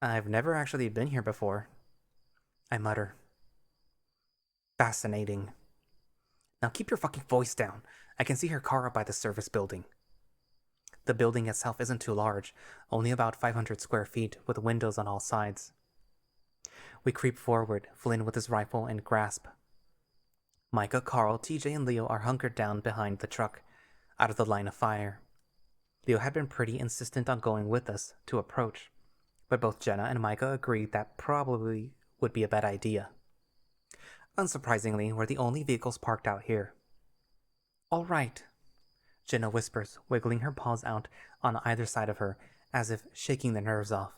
I've never actually been here before, I mutter. Fascinating. Now keep your fucking voice down. I can see her car up by the service building. The building itself isn't too large, only about 500 square feet, with windows on all sides. We creep forward, Flynn with his rifle in grasp. Micah, Carl, Tiege, and Leo are hunkered down behind the truck, out of the line of fire. Leo had been pretty insistent on going with us to approach, but both Jenna and Micah agreed that probably would be a bad idea. Unsurprisingly, we're the only vehicles parked out here. All right, Jenna whispers, wiggling her paws out on either side of her, as if shaking the nerves off.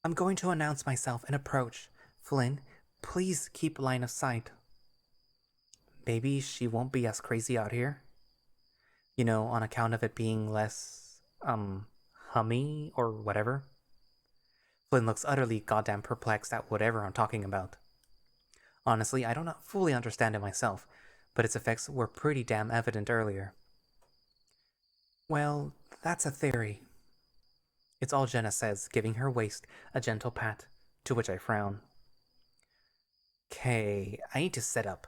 I'm going to announce myself and approach. Flynn, please keep line of sight. Maybe she won't be as crazy out here? You know, on account of it being less, hummy or whatever? Flynn looks utterly goddamn perplexed at whatever I'm talking about. Honestly, I don't fully understand it myself, but its effects were pretty damn evident earlier. Well, that's a theory. It's all Jenna says, giving her waist a gentle pat, to which I frown. Okay, I need to set up.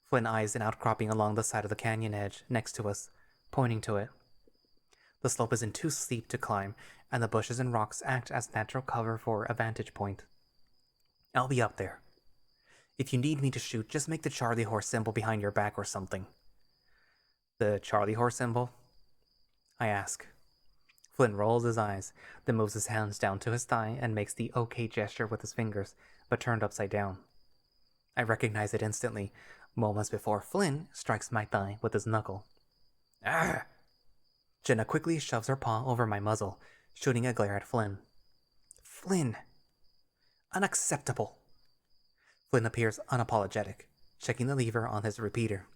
Flynn eyes an outcropping along the side of the canyon edge next to us, pointing to it. The slope isn't too steep to climb, and the bushes and rocks act as natural cover for a vantage point. I'll be up there. If you need me to shoot, just make the Charlie horse symbol behind your back or something. The Charlie horse symbol? I ask. Flynn rolls his eyes, then moves his hands down to his thigh and makes the OK gesture with his fingers, but turned upside down. I recognize it instantly, moments before Flynn strikes my thigh with his knuckle. Ah! Jenna quickly shoves her paw over my muzzle, shooting a glare at Flynn. Flynn! Unacceptable! Flynn appears unapologetic, checking the lever on his repeater.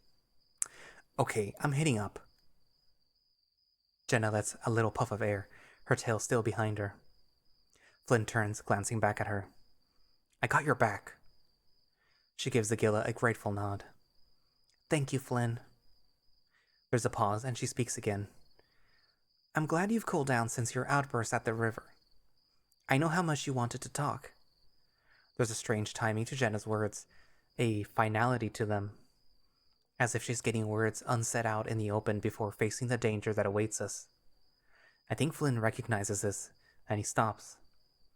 Okay, I'm hitting up. Jenna lets a little puff of air, her tail still behind her. Flynn turns, glancing back at her. I got your back. She gives the Gila a grateful nod. Thank you, Flynn. There's a pause, and she speaks again. I'm glad you've cooled down since your outburst at the river. I know how much you wanted to talk. There's a strange timing to Jenna's words, a finality to them, as if she's getting words unsaid out in the open before facing the danger that awaits us. I think Flynn recognizes this, and he stops.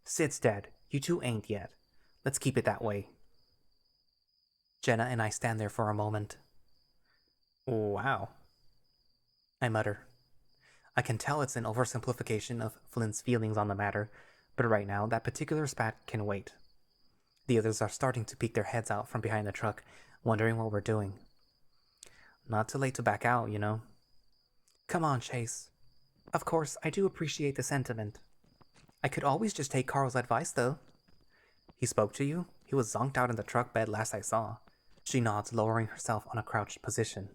Sid's dead. You two ain't yet. Let's keep it that way. Jenna and I stand there for a moment. Wow. I mutter. I can tell it's an oversimplification of Flynn's feelings on the matter, but right now, that particular spat can wait. The others are starting to peek their heads out from behind the truck, wondering what we're doing. Not too late to back out, you know. Come on, Chase. Of course, I do appreciate the sentiment. I could always just take Carl's advice, though. He spoke to you? He was zonked out in the truck bed last I saw. She nods, lowering herself on a crouched position.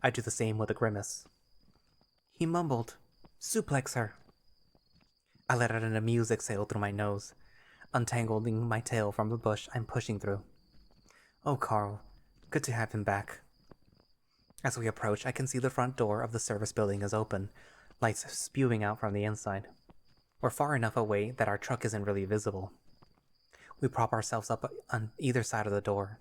I do the same with a grimace. He mumbled, "Suplex her." I let out an amused exhale through my nose, untangling my tail from the bush I'm pushing through. Oh, Carl. Good to have him back. As we approach, I can see the front door of the service building is open, lights spewing out from the inside. We're far enough away that our truck isn't really visible. We prop ourselves up on either side of the door.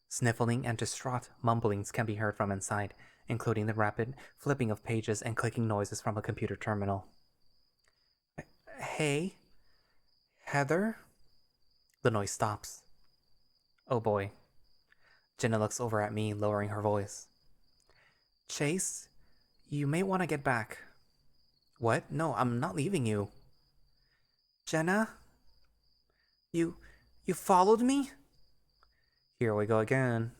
Sniffling and distraught mumblings can be heard from inside, including the rapid flipping of pages and clicking noises from a computer terminal. Hey? Heather? The noise stops. Oh boy. Jenna looks over at me, lowering her voice. Chase, you may want to get back. What? No, I'm not leaving you. Jenna? You followed me? Here we go again.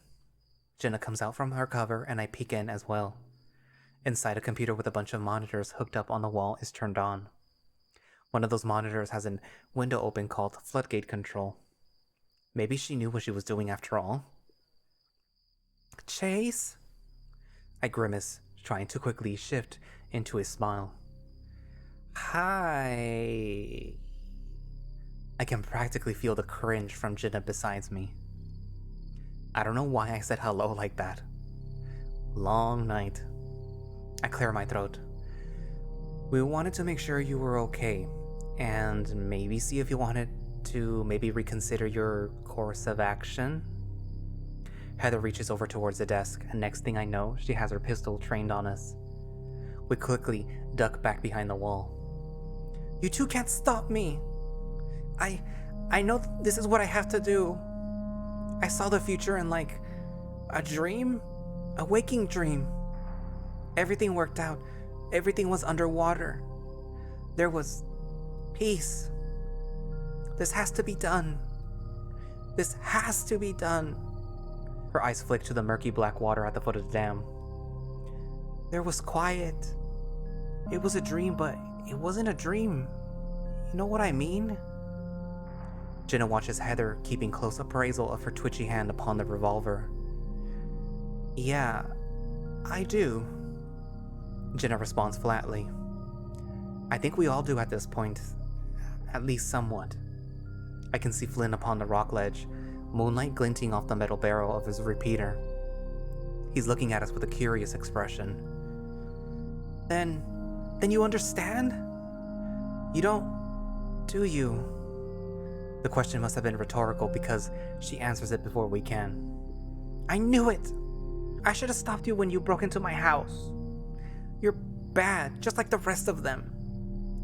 Jenna comes out from her cover and I peek in as well. Inside, a computer with a bunch of monitors hooked up on the wall is turned on. One of those monitors has a window open called floodgate control. Maybe she knew what she was doing after all. Chase? I grimace, trying to quickly shift into a smile. Hi. I can practically feel the cringe from Jenna besides me. I don't know why I said hello like that. Long night. I clear my throat. We wanted to make sure you were okay, and maybe see if you wanted to maybe reconsider your course of action. Heather reaches over towards the desk, and next thing I know, she has her pistol trained on us. We quickly duck back behind the wall. You two can't stop me. I know this is what I have to do. I saw the future in like a dream, a waking dream. Everything worked out. Everything was underwater. There was peace. This has to be done. This has to be done. Her eyes flick to the murky black water at the foot of the dam. There was quiet. It was a dream, but it wasn't a dream. You know what I mean? Jenna watches Heather keeping close appraisal of her twitchy hand upon the revolver. Yeah, I do. Jenna responds flatly. I think we all do at this point. At least somewhat. I can see Flynn upon the rock ledge, moonlight glinting off the metal barrel of his repeater. He's looking at us with a curious expression. Then you understand? You don't, do you? The question must have been rhetorical because she answers it before we can. I knew it! I should have stopped you when you broke into my house. You're bad, just like the rest of them.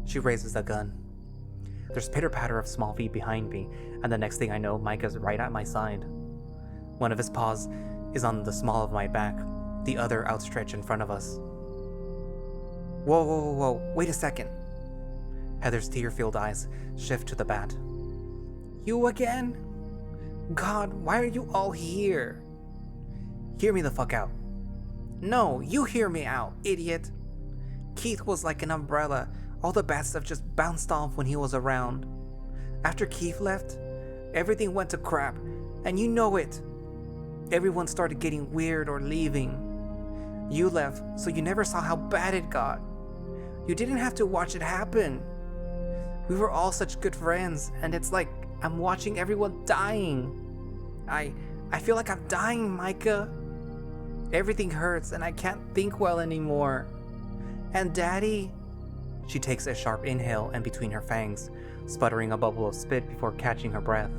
She raises the gun. There's pitter-patter of small feet behind me, and the next thing I know, Micah's right at my side. One of his paws is on the small of my back, the other outstretched in front of us. Whoa, wait a second. Heather's tear-filled eyes shift to the bat. You again? God, why are you all here? Hear me the fuck out. No, you hear me out, idiot. Keith was like an umbrella. All the bad stuff just bounced off when he was around. After Keith left, everything went to crap, and you know it. Everyone started getting weird or leaving. You left, so you never saw how bad it got. You didn't have to watch it happen. We were all such good friends, and it's like I'm watching everyone dying. I feel like I'm dying, Micah. Everything hurts, and I can't think well anymore. And Daddy... She takes a sharp inhale and between her fangs, sputtering a bubble of spit before catching her breath.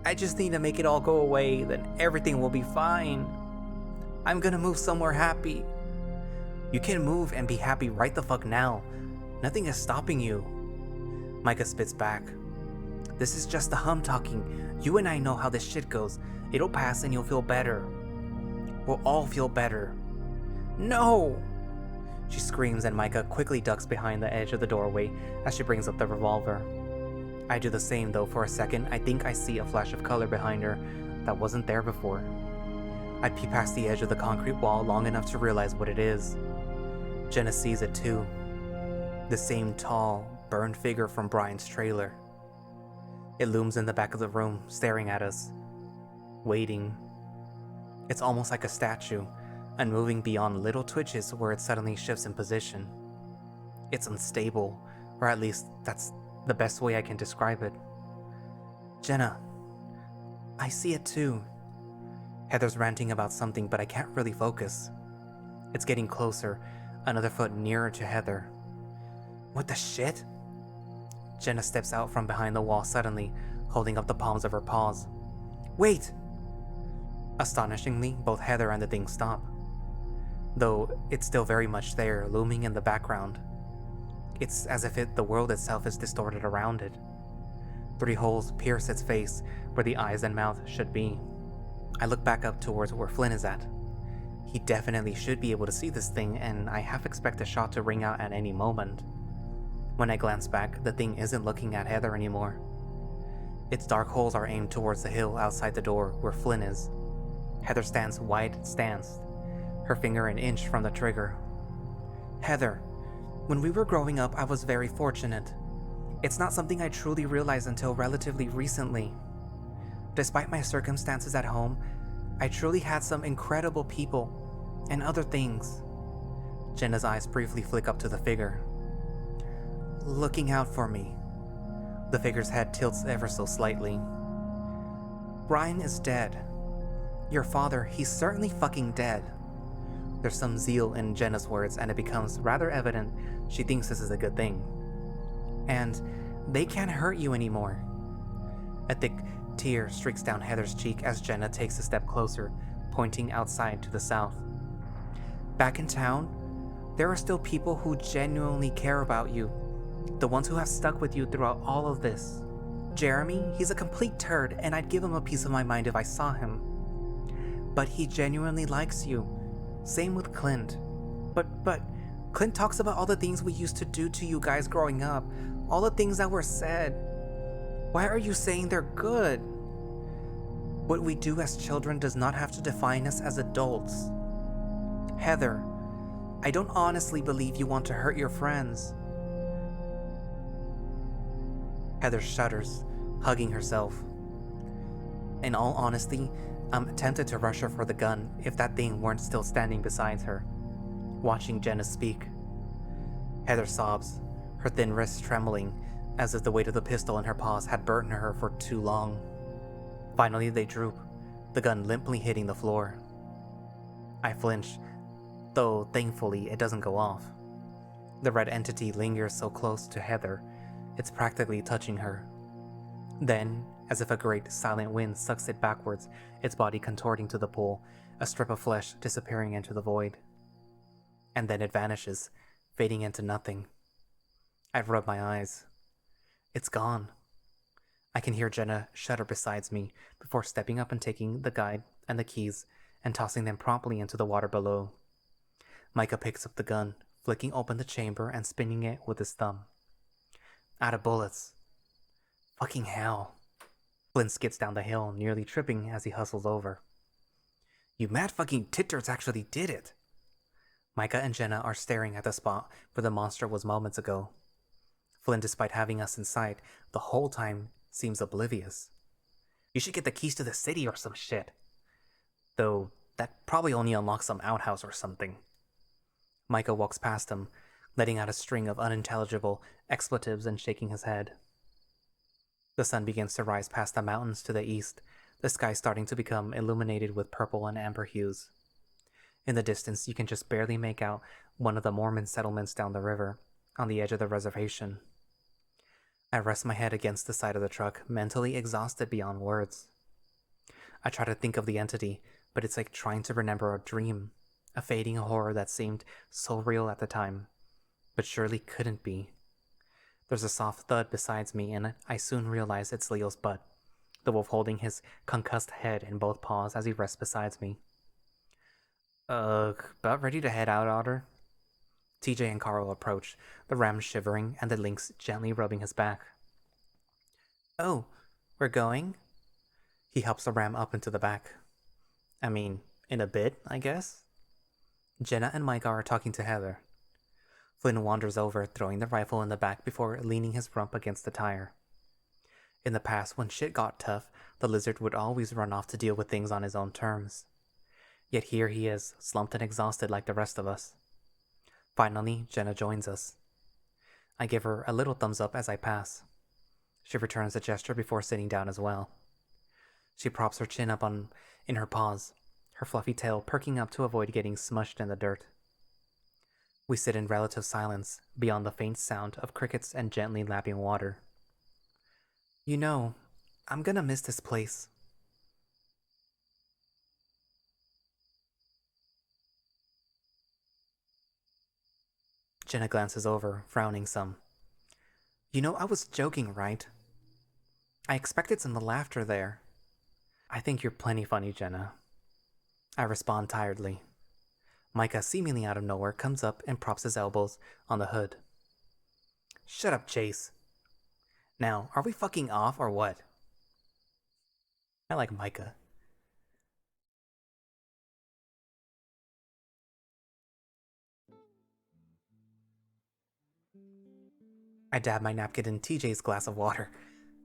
I just need to make it all go away, then everything will be fine. I'm gonna move somewhere happy. You can move and be happy right the fuck now. Nothing is stopping you. Micah spits back. This is just the hum talking. You and I know how this shit goes. It'll pass and you'll feel better. We'll all feel better. No! She screams and Micah quickly ducks behind the edge of the doorway as she brings up the revolver. I do the same though. For a second, I think I see a flash of color behind her that wasn't there before. I peek past the edge of the concrete wall long enough to realize what it is. Jenna sees it too. The same tall, burned figure from Brian's trailer. It looms in the back of the room, staring at us, waiting. It's almost like a statue, unmoving beyond little twitches where it suddenly shifts in position. It's unstable, or at least that's the best way I can describe it. Jenna, I see it too. Heather's ranting about something, but I can't really focus. It's getting closer, another foot nearer to Heather. What the shit? Jenna steps out from behind the wall suddenly, holding up the palms of her paws. Wait! Astonishingly, both Heather and the thing stop. Though it's still very much there, looming in the background. It's as if the world itself is distorted around it. 3 holes pierce its face where the eyes and mouth should be. I look back up towards where Flynn is at. He definitely should be able to see this thing, and I half expect a shot to ring out at any moment. When I glance back, the thing isn't looking at Heather anymore. Its dark holes are aimed towards the hill outside the door where Flynn is. Heather stands wide-stanced, her finger an inch from the trigger. Heather, when we were growing up, I was very fortunate. It's not something I truly realized until relatively recently. Despite my circumstances at home, I truly had some incredible people and other things. Jenna's eyes briefly flick up to the figure. Looking out for me. The figure's head tilts ever so slightly. Brian is dead. Your father, he's certainly fucking dead. There's some zeal in Jenna's words, and it becomes rather evident she thinks this is a good thing. And they can't hurt you anymore. A thick tear streaks down Heather's cheek as Jenna takes a step closer, pointing outside to the south. Back in town, there are still people who genuinely care about you. The ones who have stuck with you throughout all of this. Jeremy, he's a complete turd, and I'd give him a piece of my mind if I saw him. But he genuinely likes you. Same with Clint. But Clint talks about all the things we used to do to you guys growing up. All the things that were said. Why are you saying they're good? What we do as children does not have to define us as adults. Heather, I don't honestly believe you want to hurt your friends. Heather shudders, hugging herself. In all honesty, I'm tempted to rush her for the gun if that thing weren't still standing beside her, watching Jenna speak. Heather sobs, her thin wrists trembling, as if the weight of the pistol in her paws had burdened her for too long. Finally they droop, the gun limply hitting the floor. I flinch, though thankfully it doesn't go off. The red entity lingers so close to Heather, it's practically touching her. Then, as if a great silent wind sucks it backwards, its body contorting to the pull, a strip of flesh disappearing into the void. And then it vanishes, fading into nothing. I've rubbed my eyes. It's gone. I can hear Jenna shudder beside me before stepping up and taking the guide and the keys and tossing them promptly into the water below. Micah picks up the gun, flicking open the chamber and spinning it with his thumb. Out of bullets. Fucking hell. Flynn skids down the hill, nearly tripping as he hustles over. You mad fucking titters actually did it. Micah and Jenna are staring at the spot where the monster was moments ago. Flynn, despite having us in sight the whole time, seems oblivious. You should get the keys to the city or some shit. Though, that probably only unlocks some outhouse or something. Micah walks past him, letting out a string of unintelligible expletives and shaking his head. The sun begins to rise past the mountains to the east, the sky starting to become illuminated with purple and amber hues. In the distance, you can just barely make out one of the Mormon settlements down the river, on the edge of the reservation. I rest my head against the side of the truck, mentally exhausted beyond words. I try to think of the entity, but it's like trying to remember a dream, a fading horror that seemed so real at the time, but surely couldn't be. There's a soft thud beside me, and I soon realize it's Leo's butt, the wolf holding his concussed head in both paws as he rests beside me. About ready to head out, Otter? Tiege and Carl approach, the ram shivering and the lynx gently rubbing his back. Oh, we're going? He helps the ram up into the back. I mean, in a bit, I guess? Jenna and Micah are talking to Heather. Flynn wanders over, throwing the rifle in the back before leaning his rump against the tire. In the past, when shit got tough, the lizard would always run off to deal with things on his own terms. Yet here he is, slumped and exhausted like the rest of us. Finally, Jenna joins us. I give her a little thumbs up as I pass. She returns the gesture before sitting down as well. She props her chin up in her paws, her fluffy tail perking up to avoid getting smushed in the dirt. We sit in relative silence, beyond the faint sound of crickets and gently lapping water. You know, I'm gonna miss this place. Jenna glances over, frowning some. You know, I was joking, right? I expected some laughter there. I think you're plenty funny, Jenna. I respond tiredly. Micah, seemingly out of nowhere, comes up and props his elbows on the hood. Shut up, Chase. Now, are we fucking off or what? I like Micah. I dab my napkin in TJ's glass of water,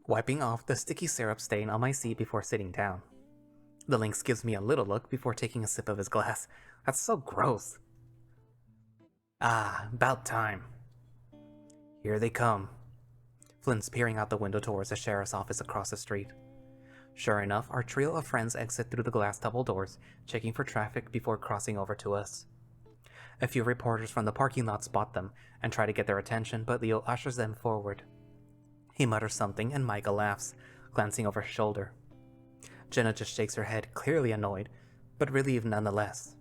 wiping off the sticky syrup stain on my seat before sitting down. The lynx gives me a little look before taking a sip of his glass. That's so gross. Ah, about time. Here they come. Flynn's peering out the window towards the sheriff's office across the street. Sure enough, our trio of friends exit through the glass double doors, checking for traffic before crossing over to us. A few reporters from the parking lot spot them and try to get their attention, but Leo ushers them forward. He mutters something and Micah laughs, glancing over his shoulder. Jenna just shakes her head, clearly annoyed, but relieved nonetheless.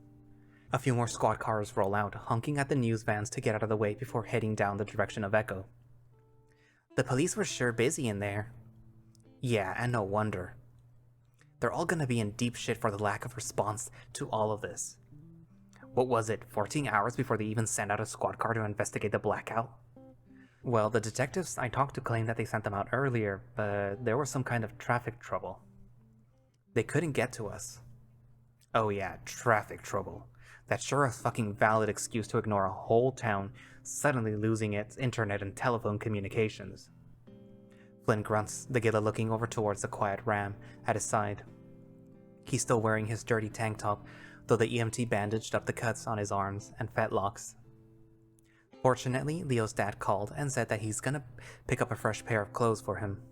A few more squad cars roll out, honking at the news vans to get out of the way before heading down the direction of Echo. The police were sure busy in there. Yeah, and no wonder. They're all gonna be in deep shit for the lack of response to all of this. What was it, 14 hours before they even sent out a squad car to investigate the blackout? Well, the detectives I talked to claimed that they sent them out earlier, but there was some kind of traffic trouble. They couldn't get to us. Oh yeah, traffic trouble. That's sure a fucking valid excuse to ignore a whole town suddenly losing its internet and telephone communications. Flynn grunts, the Gila looking over towards the quiet ram at his side. He's still wearing his dirty tank top, though the EMT bandaged up the cuts on his arms and fetlocks. Fortunately, Leo's dad called and said that he's gonna pick up a fresh pair of clothes for him.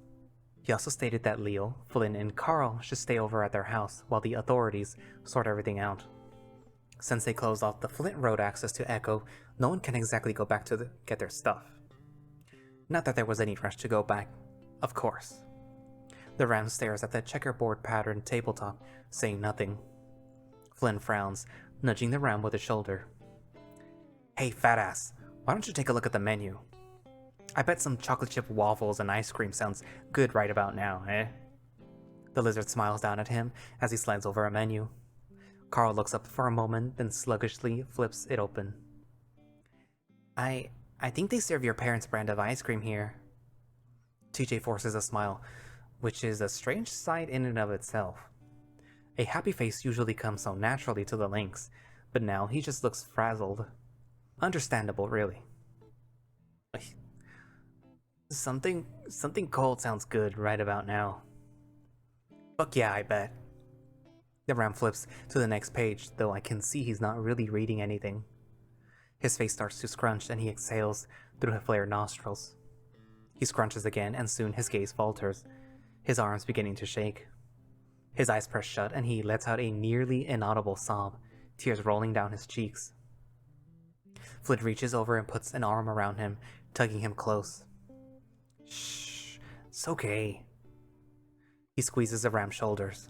He also stated that Leo, Flynn, and Carl should stay over at their house while the authorities sort everything out. Since they closed off the Flint Road access to Echo, no one can exactly go back to get their stuff. Not that there was any rush to go back, of course. The ram stares at the checkerboard patterned tabletop, saying nothing. Flynn frowns, nudging the ram with his shoulder. Hey, fat ass, why don't you take a look at the menu? I bet some chocolate chip waffles and ice cream sounds good right about now, eh? The lizard smiles down at him as he slides over a menu. Carl looks up for a moment, then sluggishly flips it open. I think they serve your parents' brand of ice cream here. TJ forces a smile, which is a strange sight in and of itself. A happy face usually comes so naturally to the lynx, but now he just looks frazzled. Understandable, really. Something cold sounds good right about now. Fuck yeah, I bet. The ram flips to the next page, though I can see he's not really reading anything. His face starts to scrunch and he exhales through his flared nostrils. He scrunches again and soon his gaze falters, his arms beginning to shake. His eyes press shut and he lets out a nearly inaudible sob, tears rolling down his cheeks. Flynn reaches over and puts an arm around him, tugging him close. Shh, it's okay. He squeezes the ram's shoulders.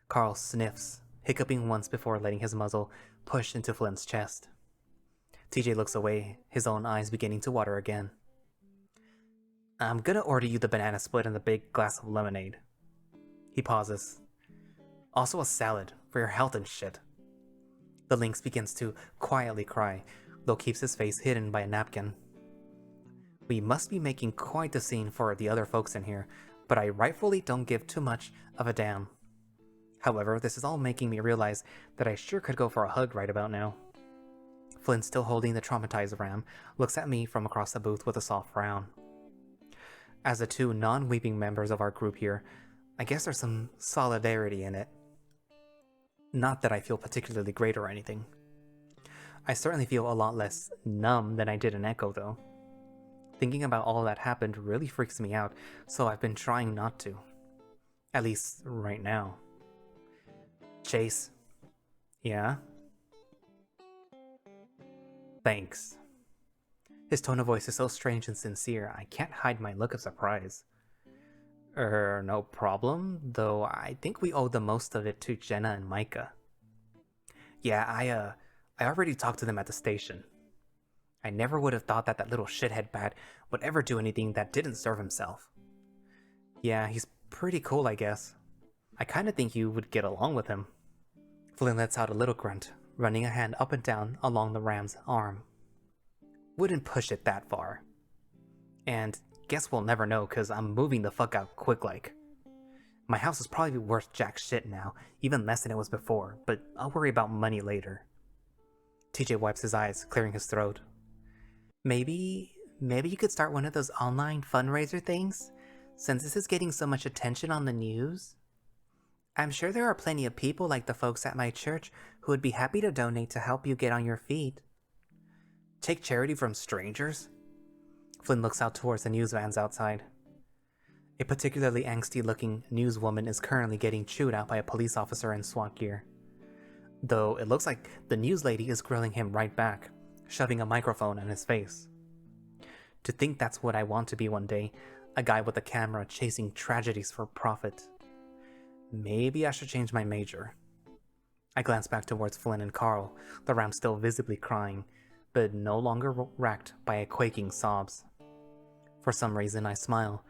Carl sniffs, hiccuping once before letting his muzzle push into Flynn's chest. TJ looks away, his own eyes beginning to water again. I'm gonna order you the banana split and the big glass of lemonade. He pauses. Also a salad, for your health and shit. The lynx begins to quietly cry, though keeps his face hidden by a napkin. We must be making quite the scene for the other folks in here, but I rightfully don't give too much of a damn. However, this is all making me realize that I sure could go for a hug right about now. Flynn, still holding the traumatized ram, looks at me from across the booth with a soft frown. As the two non-weeping members of our group here, I guess there's some solidarity in it. Not that I feel particularly great or anything. I certainly feel a lot less numb than I did in Echo, though. Thinking about all that happened really freaks me out, so I've been trying not to. At least, right now. Chase. Yeah? Thanks. His tone of voice is so strange and sincere, I can't hide my look of surprise. No problem, though I think we owe the most of it to Jenna and Micah. Yeah, I already talked to them at the station. I never would have thought that that little shithead bat would ever do anything that didn't serve himself. Yeah, he's pretty cool, I guess. I kinda think you would get along with him. Flynn lets out a little grunt, running a hand up and down along the ram's arm. Wouldn't push it that far. And guess we'll never know, cause I'm moving the fuck out quick like. My house is probably worth jack shit now, even less than it was before, but I'll worry about money later. Tiege wipes his eyes, clearing his throat. Maybe you could start one of those online fundraiser things, since this is getting so much attention on the news. I'm sure there are plenty of people like the folks at my church who would be happy to donate to help you get on your feet. Take charity from strangers? Flynn looks out towards the news vans outside. A particularly angsty-looking newswoman is currently getting chewed out by a police officer in SWAT gear. Though it looks like the news lady is grilling him right back, shoving a microphone in his face. To think that's what I want to be one day, a guy with a camera chasing tragedies for profit. Maybe I should change my major. I glance back towards Flynn and Carl, the ram still visibly crying, but no longer racked by a quaking sobs. For some reason I smile,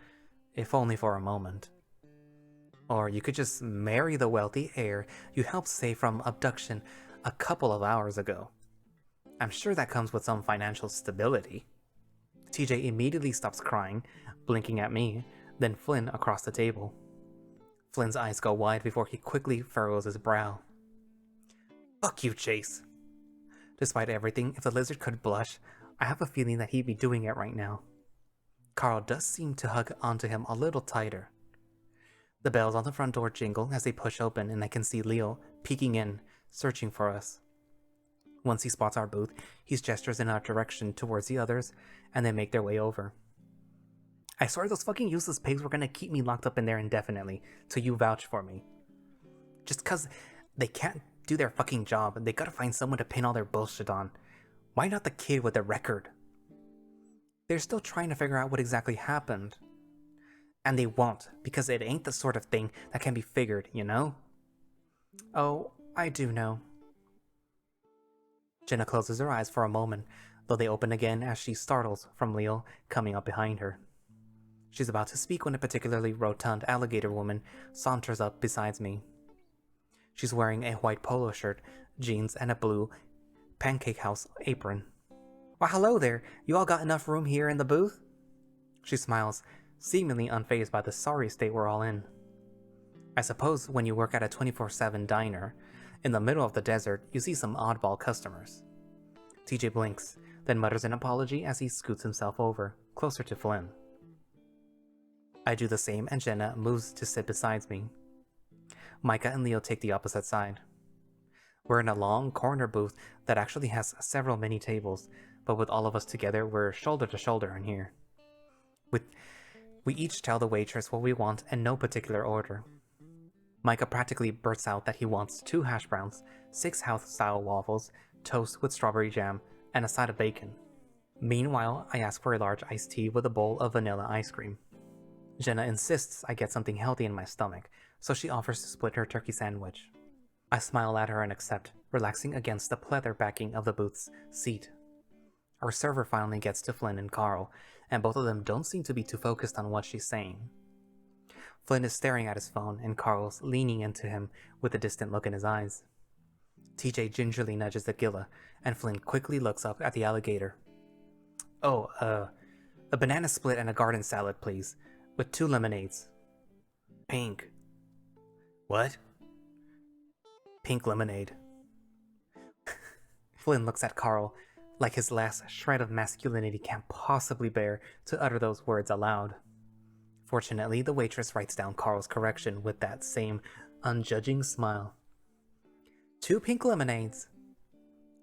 if only for a moment. Or you could just marry the wealthy heir you helped save from abduction a couple of hours ago. I'm sure that comes with some financial stability. Tiege immediately stops crying, blinking at me, then Flynn across the table. Flynn's eyes go wide before he quickly furrows his brow. Fuck you, Chase. Despite everything, if the lizard could blush, I have a feeling that he'd be doing it right now. Carl does seem to hug onto him a little tighter. The bells on the front door jingle as they push open, and I can see Leo peeking in, searching for us. Once he spots our booth, he gestures in our direction towards the others, and they make their way over. I swear those fucking useless pigs were gonna keep me locked up in there indefinitely, till you vouch for me. Just cause they can't do their fucking job, they gotta find someone to pin all their bullshit on. Why not the kid with the record? They're still trying to figure out what exactly happened. And they won't, because it ain't the sort of thing that can be figured, you know? Oh, I do know. Jenna closes her eyes for a moment, though they open again as she startles from Leo coming up behind her. She's about to speak when a particularly rotund alligator woman saunters up beside me. She's wearing a white polo shirt, jeans, and a blue pancake house apron. Why, hello there. You all got enough room here in the booth? She smiles, seemingly unfazed by the sorry state we're all in. I suppose when you work at a 24/7 diner, in the middle of the desert, you see some oddball customers. TJ blinks, then mutters an apology as he scoots himself over, closer to Flynn. I do the same and Jenna moves to sit beside me. Micah and Leo take the opposite side. We're in a long corner booth that actually has several mini tables, but with all of us together, we're shoulder to shoulder in here. We each tell the waitress what we want in no particular order. Micah practically bursts out that he wants 2 hash browns, 6 house-style waffles, toast with strawberry jam, and a side of bacon. Meanwhile, I ask for a large iced tea with a bowl of vanilla ice cream. Jenna insists I get something healthy in my stomach, so she offers to split her turkey sandwich. I smile at her and accept, relaxing against the pleather backing of the booth's seat. Our server finally gets to Flynn and Carl, and both of them don't seem to be too focused on what she's saying. Flynn is staring at his phone, and Carl's leaning into him with a distant look in his eyes. TJ gingerly nudges the Gilla, and Flynn quickly looks up at the alligator. Oh, a banana split and a garden salad, please, with 2 lemonades. Pink. What? Pink lemonade. Flynn looks at Carl, like his last shred of masculinity can't possibly bear to utter those words aloud. Fortunately, the waitress writes down Carl's correction with that same unjudging smile. 2 pink lemonades.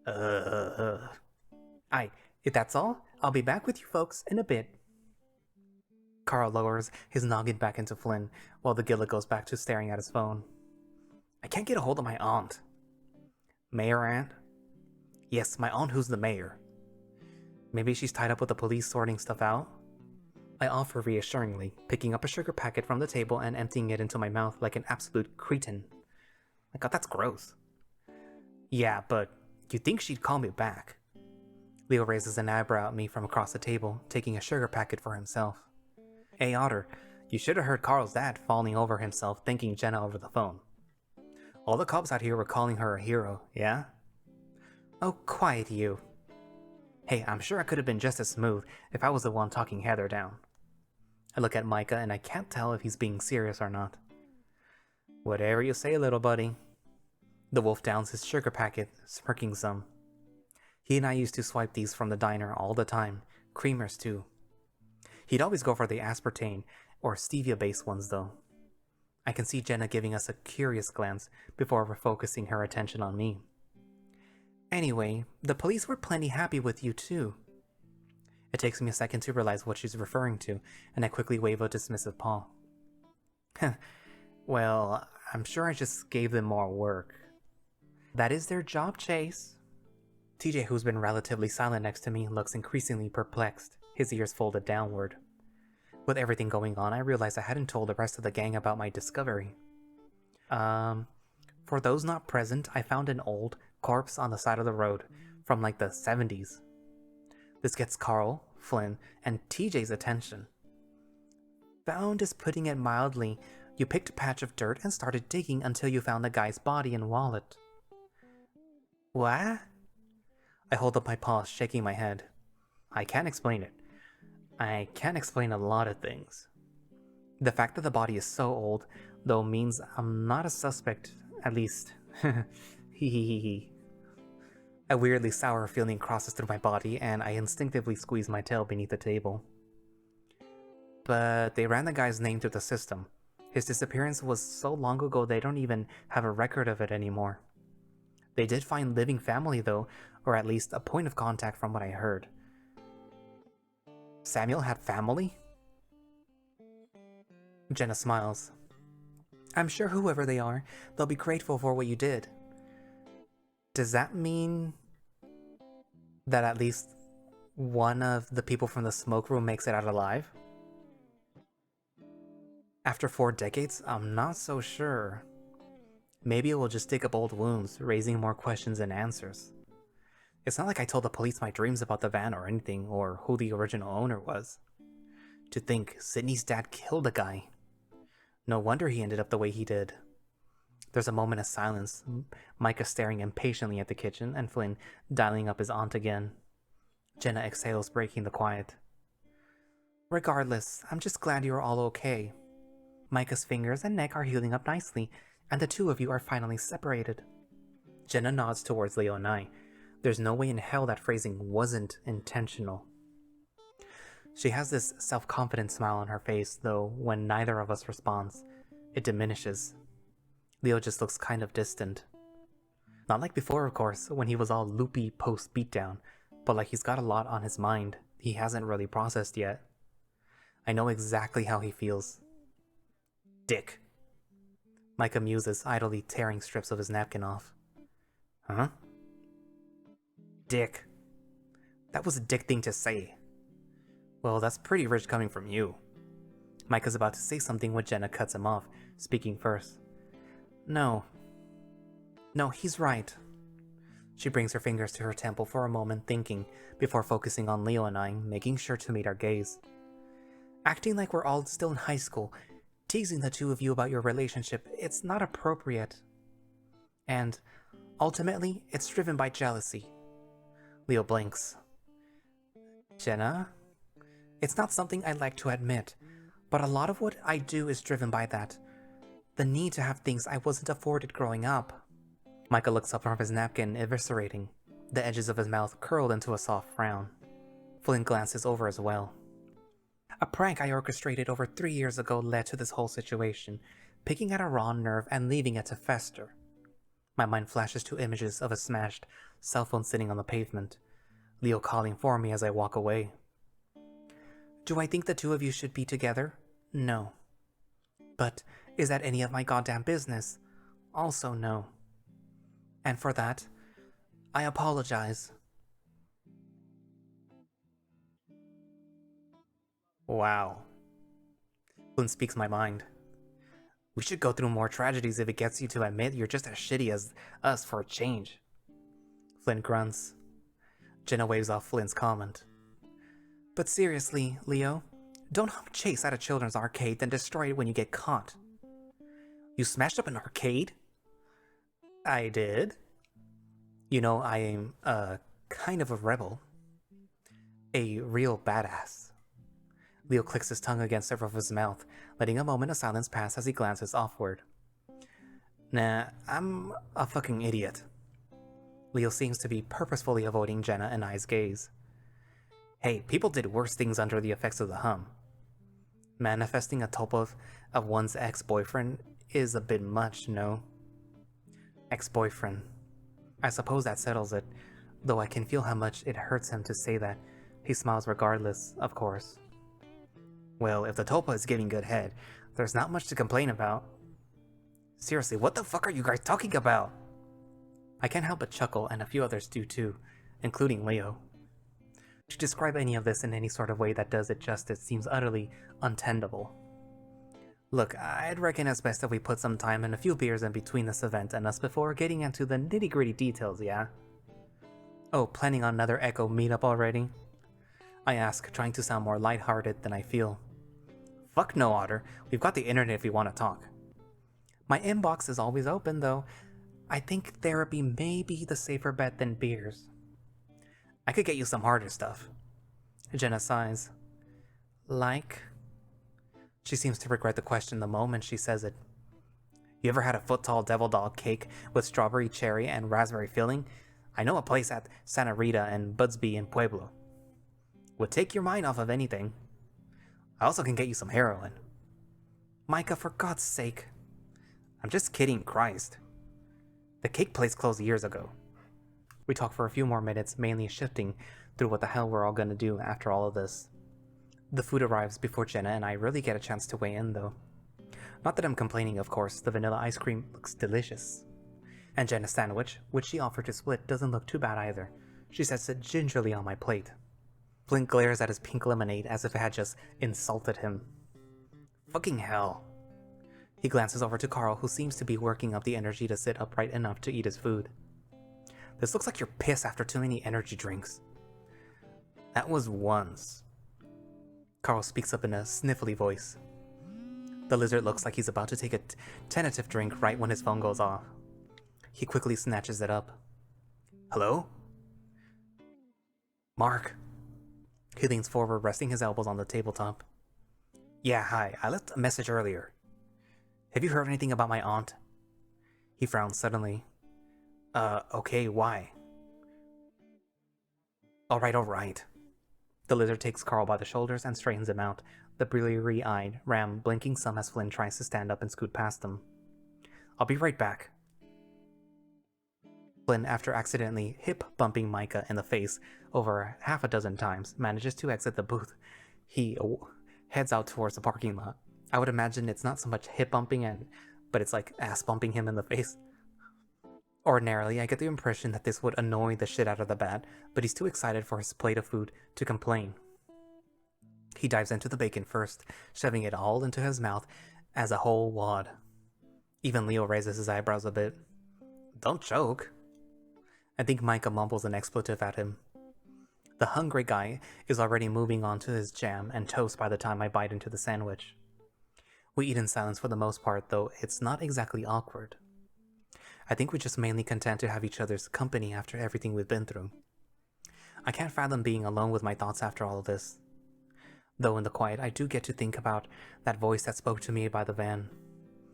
Aye, if that's all, I'll be back with you folks in a bit. Carl lowers his noggin back into Flynn, while the Gilla goes back to staring at his phone. I can't get a hold of my aunt. Mayor aunt? Yes, my aunt who's the mayor. Maybe she's tied up with the police sorting stuff out? I offer reassuringly, picking up a sugar packet from the table and emptying it into my mouth like an absolute cretin. My god, that's gross. Yeah, but you'd think she'd call me back. Leo raises an eyebrow at me from across the table, taking a sugar packet for himself. Hey Otter, you should have heard Carl's dad falling over himself thanking Jenna over the phone. All the cops out here were calling her a hero, yeah? Oh, quiet you. Hey, I'm sure I could have been just as smooth if I was the one talking Heather down. I look at Micah and I can't tell if he's being serious or not. Whatever you say, little buddy. The wolf downs his sugar packet, smirking some. He and I used to swipe these from the diner all the time, creamers too. He'd always go for the aspartame or stevia-based ones though. I can see Jenna giving us a curious glance before refocusing her attention on me. Anyway, the police were plenty happy with you too. It takes me a second to realize what she's referring to, and I quickly wave a dismissive paw. Well, I'm sure I just gave them more work. That is their job, Chase. TJ, who's been relatively silent next to me, looks increasingly perplexed, his ears folded downward. With everything going on, I realized I hadn't told the rest of the gang about my discovery. For those not present, I found an old corpse on the side of the road from like the 70s. This gets Carl, Flynn, and TJ's attention. Found is putting it mildly. You picked a patch of dirt and started digging until you found the guy's body and wallet. What? I hold up my paws, shaking my head. I can't explain it. I can't explain a lot of things. The fact that the body is so old, though, means I'm not a suspect, at least. Hee. A weirdly sour feeling crosses through my body, and I instinctively squeeze my tail beneath the table. But they ran the guy's name through the system. His disappearance was so long ago they don't even have a record of it anymore. They did find living family though, or at least a point of contact from what I heard. Samuel had family? Jenna smiles. I'm sure whoever they are, they'll be grateful for what you did. Does that mean that at least one of the people from the smoke room makes it out alive? After 4 decades, I'm not so sure. Maybe it will just dig up old wounds, raising more questions than answers. It's not like I told the police my dreams about the van or anything, or who the original owner was. To think Sydney's dad killed a guy. No wonder he ended up the way he did. There's a moment of silence, Micah staring impatiently at the kitchen, and Flynn dialing up his aunt again. Jenna exhales, breaking the quiet. Regardless, I'm just glad you're all okay. Micah's fingers and neck are healing up nicely, and the two of you are finally separated. Jenna nods towards Leo and I. There's no way in hell that phrasing wasn't intentional. She has this self-confident smile on her face, though when neither of us responds, it diminishes. Leo just looks kind of distant. Not like before, of course, when he was all loopy post-beatdown, but like he's got a lot on his mind he hasn't really processed yet. I know exactly how he feels. Dick. Micah muses, idly tearing strips of his napkin off. Huh? Dick. That was a dick thing to say. Well, that's pretty rich coming from you. Micah's about to say something when Jenna cuts him off, speaking first. No, he's right. She brings her fingers to her temple for a moment, thinking, before focusing on Leo and I, making sure to meet our gaze. Acting like we're all still in high school, teasing the two of you about your relationship, it's not appropriate. And Ultimately, it's driven by jealousy. Leo blinks. Jenna? It's not something I'd like to admit, but a lot of what I do is driven by that. The need to have things I wasn't afforded growing up. Micah looks up from his napkin, eviscerating. The edges of his mouth curled into a soft frown. Flynn glances over as well. A prank I orchestrated over 3 years ago led to this whole situation, picking at a raw nerve and leaving it to fester. My mind flashes to images of a smashed cell phone sitting on the pavement, Leo calling for me as I walk away. Do I think the two of you should be together? No. But is that any of my goddamn business? Also no. And for that, I apologize. Wow. Flynn speaks my mind. We should go through more tragedies if it gets you to admit you're just as shitty as us for a change. Flynn grunts. Jenna waves off Flynn's comment. But seriously, Leo, don't chase at a children's arcade then destroy it when you get caught. You smashed up an arcade? I did. You know, I am kind of a rebel. A real badass. Leo clicks his tongue against the roof of his mouth, letting a moment of silence pass as he glances offward. Nah, I'm a fucking idiot. Leo seems to be purposefully avoiding Jenna and I's gaze. Hey, people did worse things under the effects of the hum. Manifesting a type of one's ex-boyfriend is a bit much, no? Ex-boyfriend. I suppose that settles it, though I can feel how much it hurts him to say that. He smiles regardless, of course. Well, if the Tulpa is giving good head, there's not much to complain about. Seriously, what the fuck are you guys talking about? I can't help but chuckle, and a few others do too, including Leo. To describe any of this in any sort of way that does it justice seems utterly untenable. Look, I'd reckon it's best if we put some time and a few beers in between this event and us before getting into the nitty-gritty details, yeah? Oh, planning on another Echo meetup already? I ask, trying to sound more lighthearted than I feel. Fuck no, Otter. We've got the internet if we want to talk. My inbox is always open, though. I think therapy may be the safer bet than beers. I could get you some harder stuff. Jenna sighs. Like? She seems to regret the question the moment she says it. You ever had a foot-tall devil dog cake with strawberry, cherry, and raspberry filling? I know a place at Santa Rita and Budsby in Pueblo. Would take your mind off of anything. I also can get you some heroin. Micah, for God's sake. I'm just kidding, Christ. The cake place closed years ago. We talk for a few more minutes, mainly shifting through what the hell we're all gonna do after all of this. The food arrives before Jenna and I really get a chance to weigh in, though. Not that I'm complaining, of course, the vanilla ice cream looks delicious. And Jenna's sandwich, which she offered to split, doesn't look too bad either. She sets it gingerly on my plate. Flynn glares at his pink lemonade as if it had just insulted him. Fucking hell. He glances over to Carl, who seems to be working up the energy to sit upright enough to eat his food. This looks like you're pissed after too many energy drinks. That was once. Carl speaks up in a sniffly voice. The lizard looks like he's about to take a tentative drink right when his phone goes off. He quickly snatches it up. Hello? Mark. He leans forward, resting his elbows on the tabletop. Yeah, hi. I left a message earlier. Have you heard anything about my aunt? He frowns suddenly. Okay, why? Alright. The lizard takes Carl by the shoulders and straightens him out, the bleary-eyed ram blinking some as Flynn tries to stand up and scoot past them. I'll be right back. Flynn, after accidentally hip-bumping Micah in the face over half a dozen times, manages to exit the booth. He heads out towards the parking lot. I would imagine it's not so much hip-bumping, but it's like ass-bumping him in the face. Ordinarily, I get the impression that this would annoy the shit out of the bat, but he's too excited for his plate of food to complain. He dives into the bacon first, shoving it all into his mouth as a whole wad. Even Leo raises his eyebrows a bit. Don't choke. I think Micah mumbles an expletive at him. The hungry guy is already moving on to his jam and toast by the time I bite into the sandwich. We eat in silence for the most part, though it's not exactly awkward. I think we're just mainly content to have each other's company after everything we've been through. I can't fathom being alone with my thoughts after all of this. Though in the quiet, I do get to think about that voice that spoke to me by the van.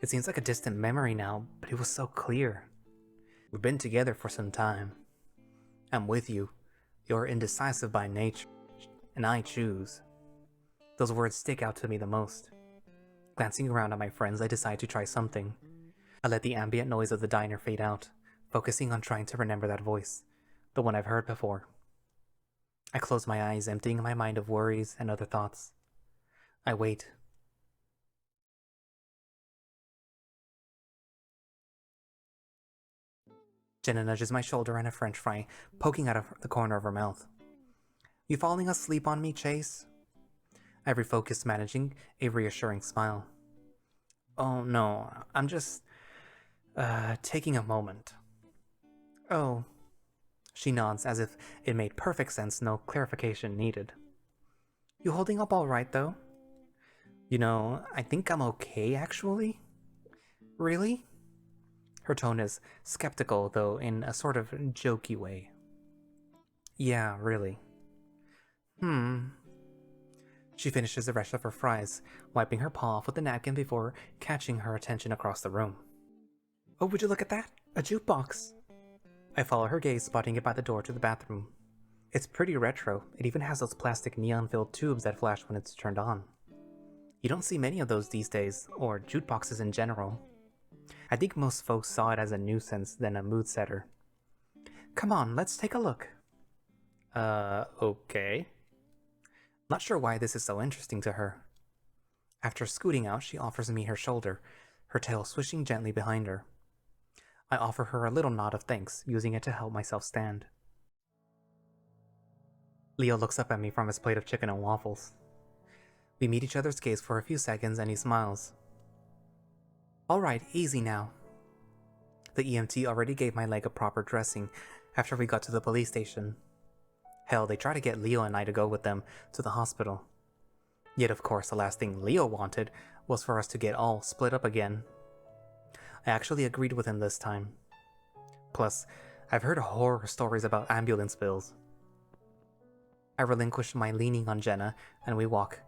It seems like a distant memory now, but it was so clear. We've been together for some time. I'm with you. You're indecisive by nature, and I choose. Those words stick out to me the most. Glancing around at my friends, I decide to try something. I let the ambient noise of the diner fade out, focusing on trying to remember that voice, the one I've heard before. I close my eyes, emptying my mind of worries and other thoughts. I wait. Jenna nudges my shoulder and a french fry, poking out of the corner of her mouth. You falling asleep on me, Chase? I refocus, managing a reassuring smile. Oh no, I'm just, taking a moment. Oh. She nods as if it made perfect sense, no clarification needed. You holding up all right, though? You know, I think I'm okay, actually. Really? Her tone is skeptical, though in a sort of jokey way. Yeah, really. She finishes the rest of her fries, wiping her paw off with a napkin before catching her attention across the room. Oh, would you look at that? A jukebox! I follow her gaze, spotting it by the door to the bathroom. It's pretty retro. It even has those plastic neon-filled tubes that flash when it's turned on. You don't see many of those these days, or jukeboxes in general. I think most folks saw it as a nuisance than a mood setter. Come on, let's take a look. Okay. Not sure why this is so interesting to her. After scooting out, she offers me her shoulder, her tail swishing gently behind her. I offer her a little nod of thanks, using it to help myself stand. Leo looks up at me from his plate of chicken and waffles. We meet each other's gaze for a few seconds and he smiles. Alright, easy now. The EMT already gave my leg a proper dressing after we got to the police station. Hell, they tried to get Leo and I to go with them to the hospital. Yet of course the last thing Leo wanted was for us to get all split up again. I actually agreed with him this time. Plus, I've heard horror stories about ambulance bills. I relinquish my leaning on Jenna and we walk.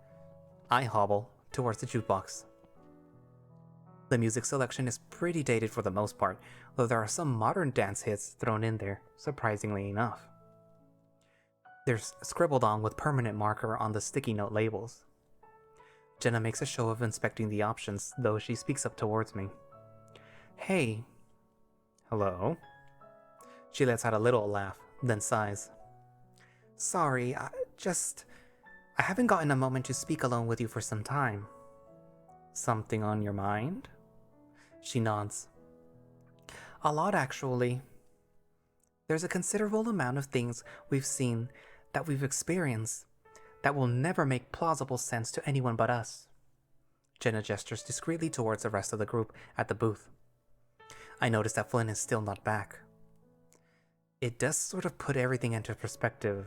I hobble towards the jukebox. The music selection is pretty dated for the most part, though there are some modern dance hits thrown in there, surprisingly enough. There's scribbled on with permanent marker on the sticky note labels. Jenna makes a show of inspecting the options, though she speaks up towards me. Hey. Hello? She lets out a little laugh, then sighs. Sorry, I haven't gotten a moment to speak alone with you for some time. Something on your mind? She nods. A lot, actually. There's a considerable amount of things we've seen, that we've experienced, that will never make plausible sense to anyone but us. Jenna gestures discreetly towards the rest of the group at the booth. I notice that Flynn is still not back. It does sort of put everything into perspective,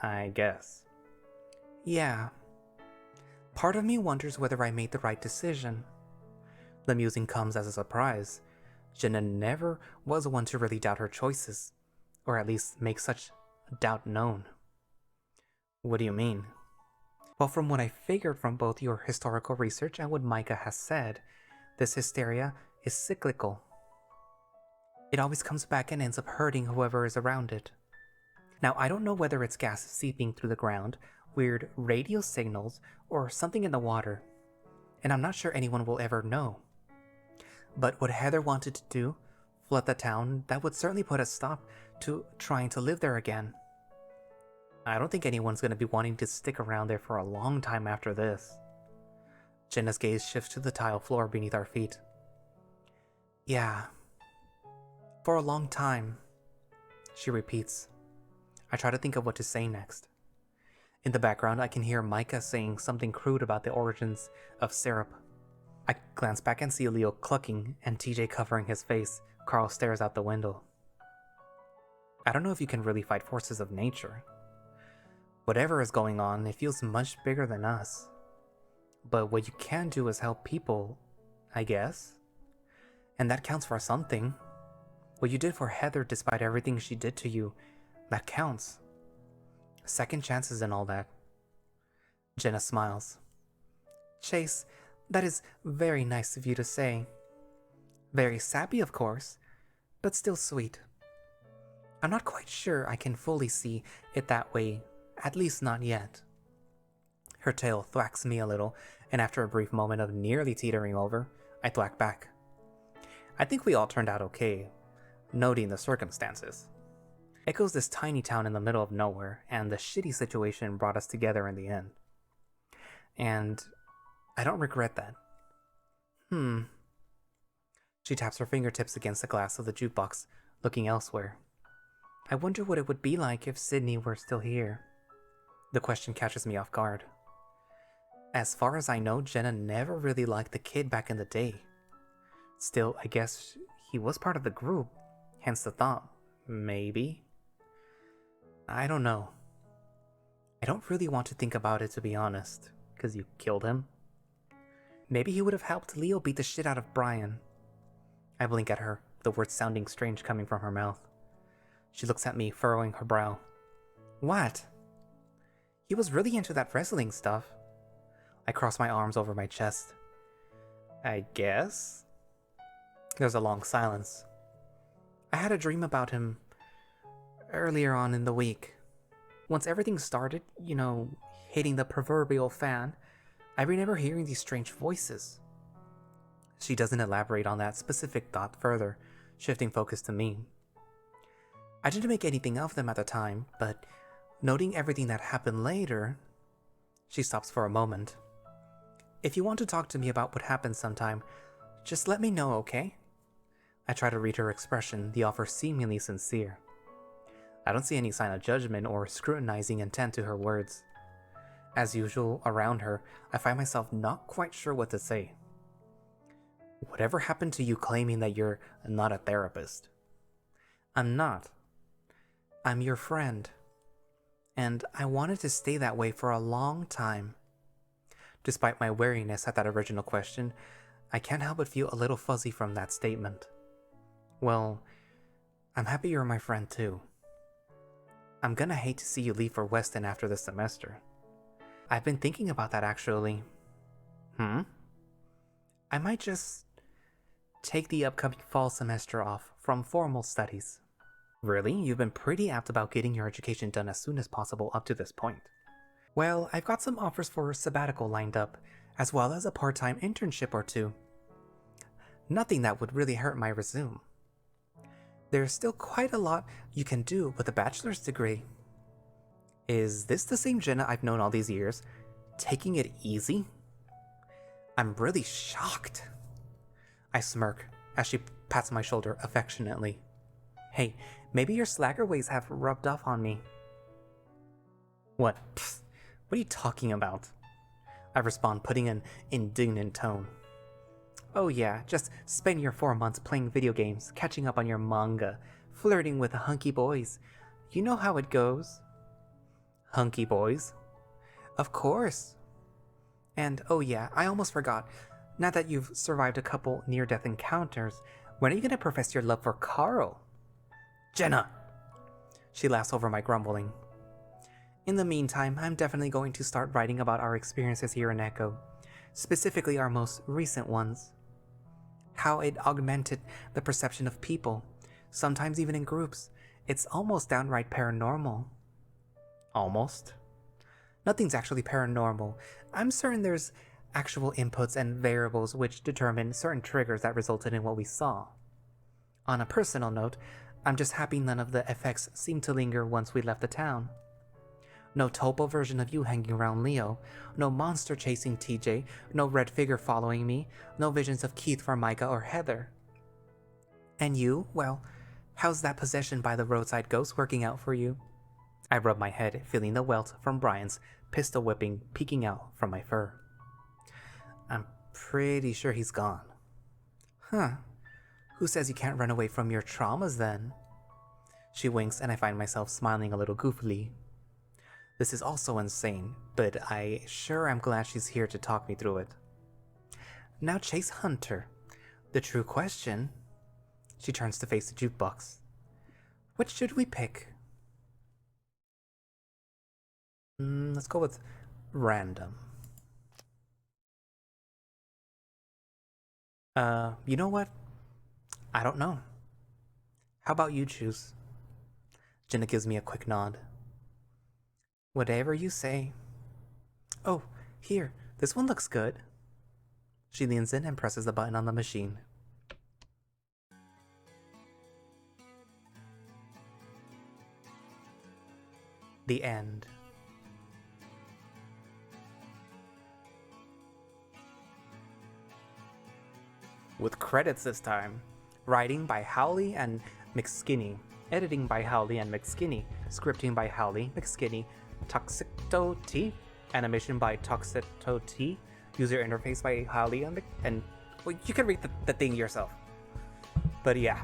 I guess. Yeah. Part of me wonders whether I made the right decision. The musing comes as a surprise. Jenna never was one to really doubt her choices, or at least make such doubt known. What do you mean? Well, from what I figured from both your historical research and what Micah has said, this hysteria is cyclical. It always comes back and ends up hurting whoever is around it. Now, I don't know whether it's gas seeping through the ground, weird radio signals, or something in the water, and I'm not sure anyone will ever know. But what Heather wanted to do, flood the town, that would certainly put a stop to trying to live there again. I don't think anyone's going to be wanting to stick around there for a long time after this. Jenna's gaze shifts to the tile floor beneath our feet. Yeah. For a long time, she repeats. I try to think of what to say next. In the background, I can hear Micah saying something crude about the origins of syrup. I glance back and see Leo clucking and Tiege covering his face. Carl stares out the window. I don't know if you can really fight forces of nature. Whatever is going on, it feels much bigger than us. But what you can do is help people, I guess. And that counts for something. What you did for Heather despite everything she did to you, that counts. Second chances and all that. Jenna smiles. Chase, that is very nice of you to say. Very sappy, of course, but still sweet. I'm not quite sure I can fully see it that way, at least not yet. Her tail thwacks me a little, and after a brief moment of nearly teetering over, I thwack back. I think we all turned out okay, noting the circumstances. Echo's this tiny town in the middle of nowhere, and the shitty situation brought us together in the end. And I don't regret that. She taps her fingertips against the glass of the jukebox, looking elsewhere. I wonder what it would be like if Sydney were still here. The question catches me off guard. As far as I know, Jenna never really liked the kid back in the day. Still, I guess he was part of the group, hence the thought, maybe? I don't know. I don't really want to think about it, to be honest, because you killed him. Maybe he would have helped Leo beat the shit out of Brian. I blink at her, the words sounding strange coming from her mouth. She looks at me, furrowing her brow. What? He was really into that wrestling stuff. I cross my arms over my chest. I guess? There's a long silence. I had a dream about him earlier on in the week. Once everything started, hitting the proverbial fan, I remember hearing these strange voices. She doesn't elaborate on that specific thought further, shifting focus to me. I didn't make anything of them at the time, but noting everything that happened later, she stops for a moment. If you want to talk to me about what happened sometime, just let me know, okay? I try to read her expression, the offer seemingly sincere. I don't see any sign of judgment or scrutinizing intent to her words. As usual, around her, I find myself not quite sure what to say. Whatever happened to you claiming that you're not a therapist? I'm not. I'm your friend. And I wanted to stay that way for a long time. Despite my wariness at that original question, I can't help but feel a little fuzzy from that statement. Well, I'm happy you're my friend too. I'm gonna hate to see you leave for Weston after this semester. I've been thinking about that actually. I might just take the upcoming fall semester off from formal studies. Really? You've been pretty apt about getting your education done as soon as possible up to this point. Well, I've got some offers for a sabbatical lined up, as well as a part-time internship or two. Nothing that would really hurt my resume. There's still quite a lot you can do with a bachelor's degree. Is this the same Jenna I've known all these years, taking it easy? I'm really shocked. I smirk as she pats my shoulder affectionately. Hey, maybe your slacker ways have rubbed off on me. What? Pfft, what are you talking about? I respond, putting an indignant tone. Oh yeah, just spend your 4 months playing video games, catching up on your manga, flirting with hunky boys. You know how it goes. Hunky boys? Of course. And oh yeah, I almost forgot. Now that you've survived a couple near-death encounters, when are you gonna profess your love for Carl? Jenna! She laughs over my grumbling. In the meantime, I'm definitely going to start writing about our experiences here in Echo, specifically our most recent ones. How it augmented the perception of people, sometimes even in groups. It's almost downright paranormal. Almost? Nothing's actually paranormal. I'm certain there's actual inputs and variables which determine certain triggers that resulted in what we saw. On a personal note, I'm just happy none of the effects seemed to linger once we left the town. No topo version of you hanging around Leo, no monster chasing Tiege, no red figure following me, no visions of Keith, Formica, or Heather. And you, well, how's that possession by the roadside ghost working out for you? I rub my head, feeling the welt from Brian's pistol whipping peeking out from my fur. I'm pretty sure he's gone. Huh. Who says you can't run away from your traumas then? She winks and I find myself smiling a little goofily. This is also insane, but I sure am glad she's here to talk me through it. Now Chase Hunter. The true question. She turns to face the jukebox. Which should we pick? Let's go with random. You know what? I don't know. How about you choose? Jenna gives me a quick nod. Whatever you say. Oh, here, this one looks good. She leans in and presses the button on the machine. The end. With credits this time. Writing by Howley and McSkinney. Editing by Howley and McSkinney. Scripting by Howley, McSkinney. Toxito T. Animation by Toxito T. User interface by Howley and well, you can read the thing yourself. But yeah.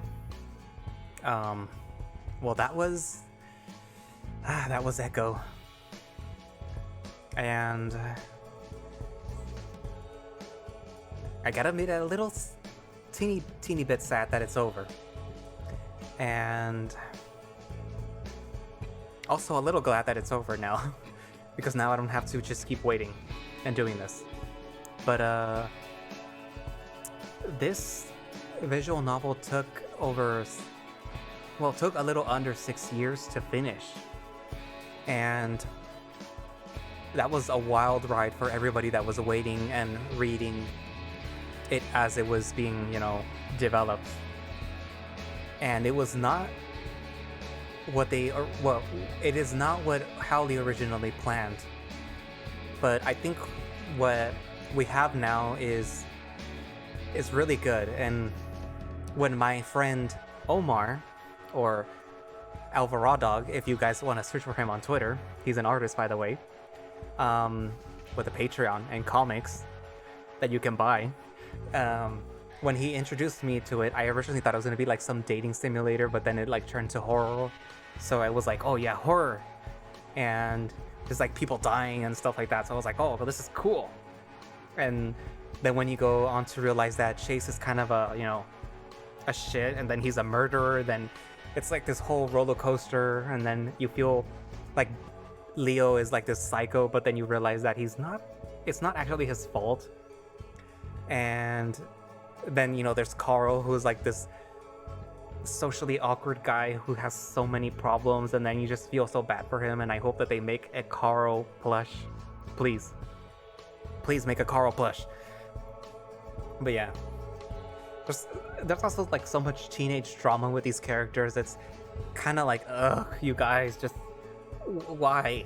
Well, that was Echo. And I gotta admit, a little teeny bit sad that it's over. And also a little glad that it's over now. Because now I don't have to just keep waiting and doing this. But this visual novel took a little under 6 years to finish. And that was a wild ride for everybody that was waiting and reading it as it was being, developed. And it was not it is not what Howley originally planned. But I think what we have now is really good. And when my friend Omar, or Alvaradog, if you guys want to search for him on Twitter, he's an artist, by the way, with a Patreon and comics that you can buy. When he introduced me to it, I originally thought it was going to be like some dating simulator, but then it like turned to horror. So I was like, oh yeah, horror. And there's like people dying and stuff like that. So I was like, oh, well, this is cool. And then when you go on to realize that Chase is kind of a shit, and then he's a murderer, then it's like this whole roller coaster. And then you feel like Leo is like this psycho, but then you realize that it's not actually his fault. And then, there's Carl, who's like this socially awkward guy who has so many problems, and then you just feel so bad for him. And I hope that they make a Carl plush. Please make a Carl plush. But yeah, there's also like so much teenage drama with these characters. It's kind of like, ugh, you guys, just why?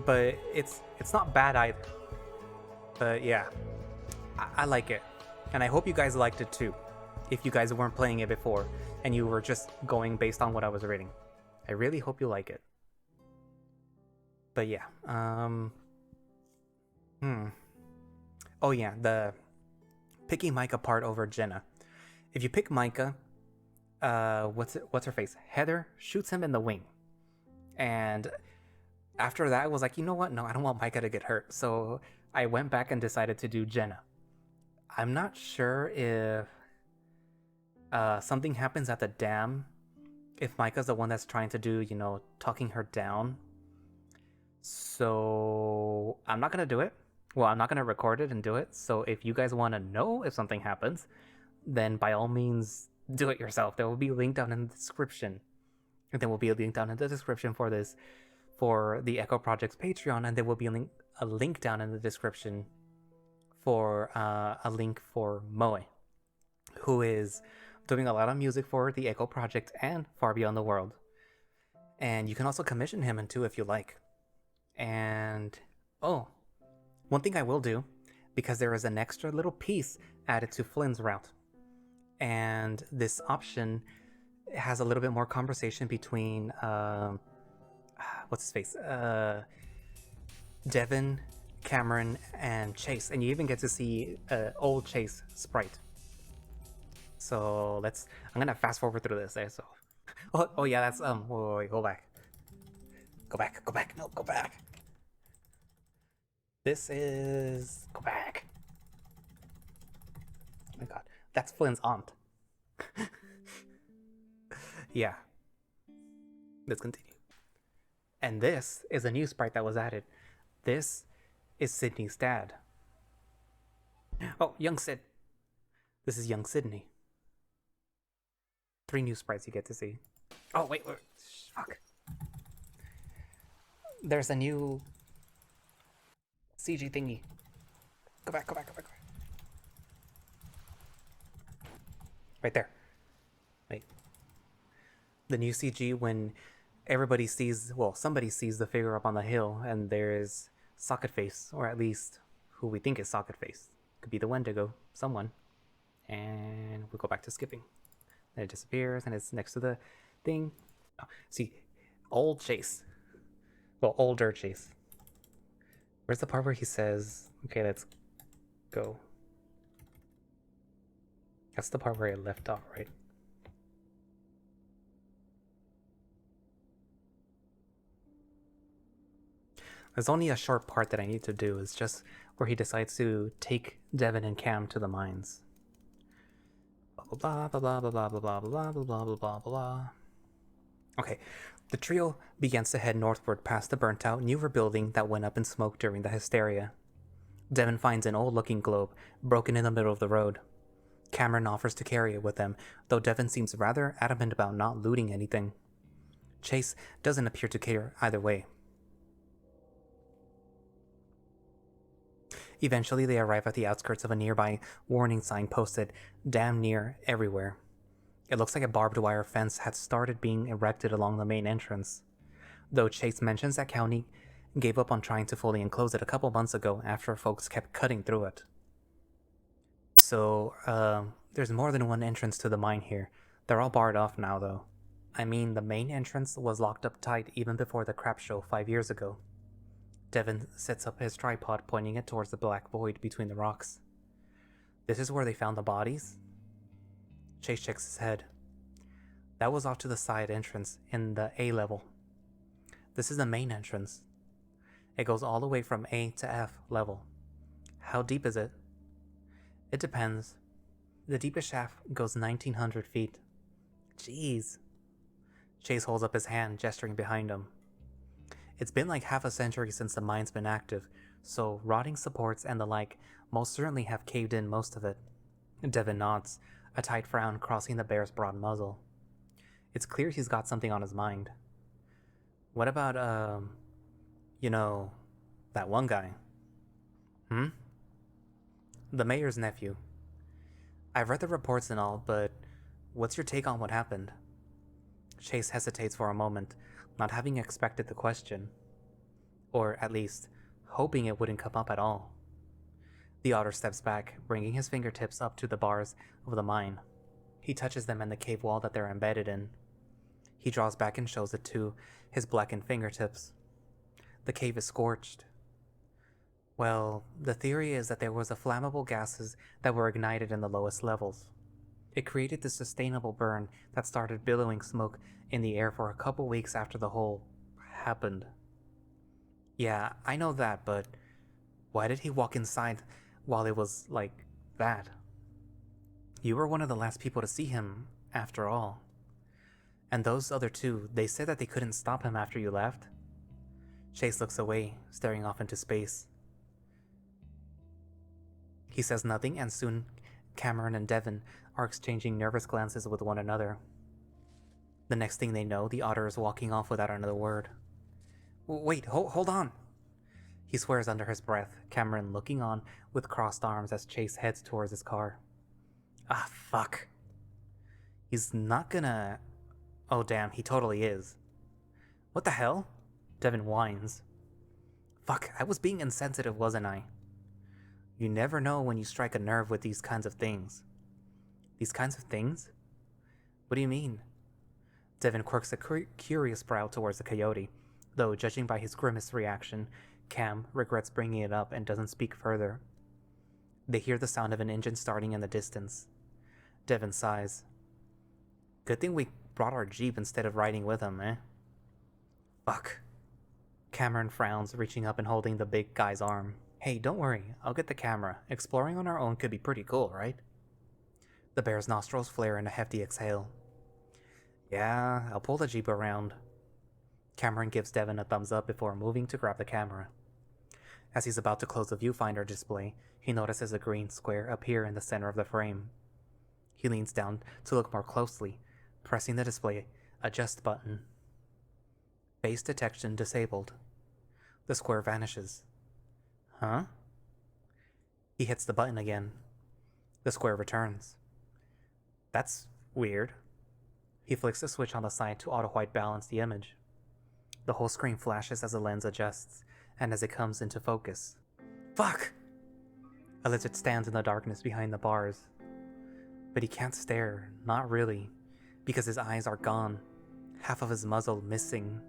But it's not bad either. But yeah, I like it, and I hope you guys liked it too, if you guys weren't playing it before and you were just going based on what I was reading. I really hope you like it. But yeah, oh yeah, the picking Micah part over Jenna. If you pick Micah, what's her face? Heather shoots him in the wing. And after that, I was like, you know what? No, I don't want Micah to get hurt. So I went back and decided to do Jenna. I'm not sure if something happens at the dam, if Micah's the one that's trying to do, talking her down. So I'm not going to do it. Well, I'm not going to record it and do it. So if you guys want to know if something happens, then by all means, do it yourself. There will be a link down in the description. And there will be a link down in the description for the Echo Project's Patreon. And there will be a link down in the description for a link for Moe, who is doing a lot of music for the Echo Project and Far Beyond the World. And you can also commission him too if you like. And one thing I will do, because there is an extra little piece added to Flynn's route, and this option has a little bit more conversation between what's his face, Devon, Cameron, and Chase, and you even get to see old Chase sprite. So I'm gonna fast forward through this there. So, oh yeah, that's wait, go back. No, go back. This is go back. Oh my god, that's Flynn's aunt. Yeah. Let's continue. And this is a new sprite that was added. This is Sydney's dad. Oh, young Sid. This is young Sydney. 3 new sprites you get to see. Oh, wait. Fuck. There's a new CG thingy. Go back. Right there. Wait. The new CG when everybody sees, well, somebody sees the figure up on the hill and there's Socket Face, or at least who we think is Socket Face. Could be the Wendigo, someone. And we go back to skipping. Then it disappears and it's next to the thing. Oh, see, old Chase. Well, older Chase. Where's the part where he says, okay, let's go? That's the part where it left off, right? There's only a short part that I need to do. It's just where he decides to take Devon and Cam to the mines. Blah blah blah blah blah blah blah blah blah blah blah blah blah. Okay, the trio begins to head northward past the burnt-out newer building that went up in smoke during the hysteria. Devon finds an old-looking globe broken in the middle of the road. Cameron offers to carry it with them, though Devon seems rather adamant about not looting anything. Chase doesn't appear to care either way. Eventually, they arrive at the outskirts of a nearby warning sign posted damn near everywhere. It looks like a barbed wire fence had started being erected along the main entrance, though Chase mentions that County gave up on trying to fully enclose it a couple months ago after folks kept cutting through it. So, there's more than one entrance to the mine here. They're all barred off now, though. I mean, the main entrance was locked up tight even before the crap show 5 years ago. Devon sets up his tripod, pointing it towards the black void between the rocks. This is where they found the bodies? Chase shakes his head. That was off to the side entrance in the A level. This is the main entrance. It goes all the way from A to F level. How deep is it? It depends. The deepest shaft goes 1,900 feet. Jeez. Chase holds up his hand, gesturing behind him. It's been like half a century since the mine's been active, so rotting supports and the like most certainly have caved in most of it. Devon nods, a tight frown crossing the bear's broad muzzle. It's clear he's got something on his mind. What about, that one guy? The mayor's nephew. I've read the reports and all, but what's your take on what happened? Chase hesitates for a moment, not having expected the question. Or, at least, hoping it wouldn't come up at all. The otter steps back, bringing his fingertips up to the bars of the mine. He touches them and the cave wall that they're embedded in. He draws back and shows it to his blackened fingertips. The cave is scorched. Well, the theory is that there was flammable gases that were ignited in the lowest levels. It created this sustainable burn that started billowing smoke in the air for a couple weeks after the whole happened. Yeah, I know that, but why did he walk inside while it was like that? You were one of the last people to see him, after all. And those other two, they said that they couldn't stop him after you left. Chase looks away, staring off into space. He says nothing, and soon Cameron and Devon are exchanging nervous glances with one another. The next thing they know, the otter is walking off without another word. Wait, hold on! He swears under his breath, Cameron looking on with crossed arms as Chase heads towards his car. Ah, fuck. He's not gonna... Oh damn, he totally is. What the hell? Devon whines. Fuck, I was being insensitive, wasn't I? You never know when you strike a nerve with these kinds of things. These kinds of things? What do you mean? Devon quirks a curious brow towards the coyote, though judging by his grimace reaction, Cam regrets bringing it up and doesn't speak further. They hear the sound of an engine starting in the distance. Devon sighs. Good thing we brought our Jeep instead of riding with him, eh? Fuck. Cameron frowns, reaching up and holding the big guy's arm. Hey, don't worry, I'll get the camera. Exploring on our own could be pretty cool, right? The bear's nostrils flare in a hefty exhale. Yeah, I'll pull the Jeep around. Cameron gives Devon a thumbs up before moving to grab the camera. As he's about to close the viewfinder display, he notices a green square appear in the center of the frame. He leans down to look more closely, pressing the display adjust button. Face detection disabled. The square vanishes. Huh? He hits the button again. The square returns. That's weird. He flicks the switch on the side to auto-white balance the image. The whole screen flashes as the lens adjusts, and as it comes into focus. Fuck! A lizard stands in the darkness behind the bars. But he can't stare, not really, because his eyes are gone, half of his muzzle missing.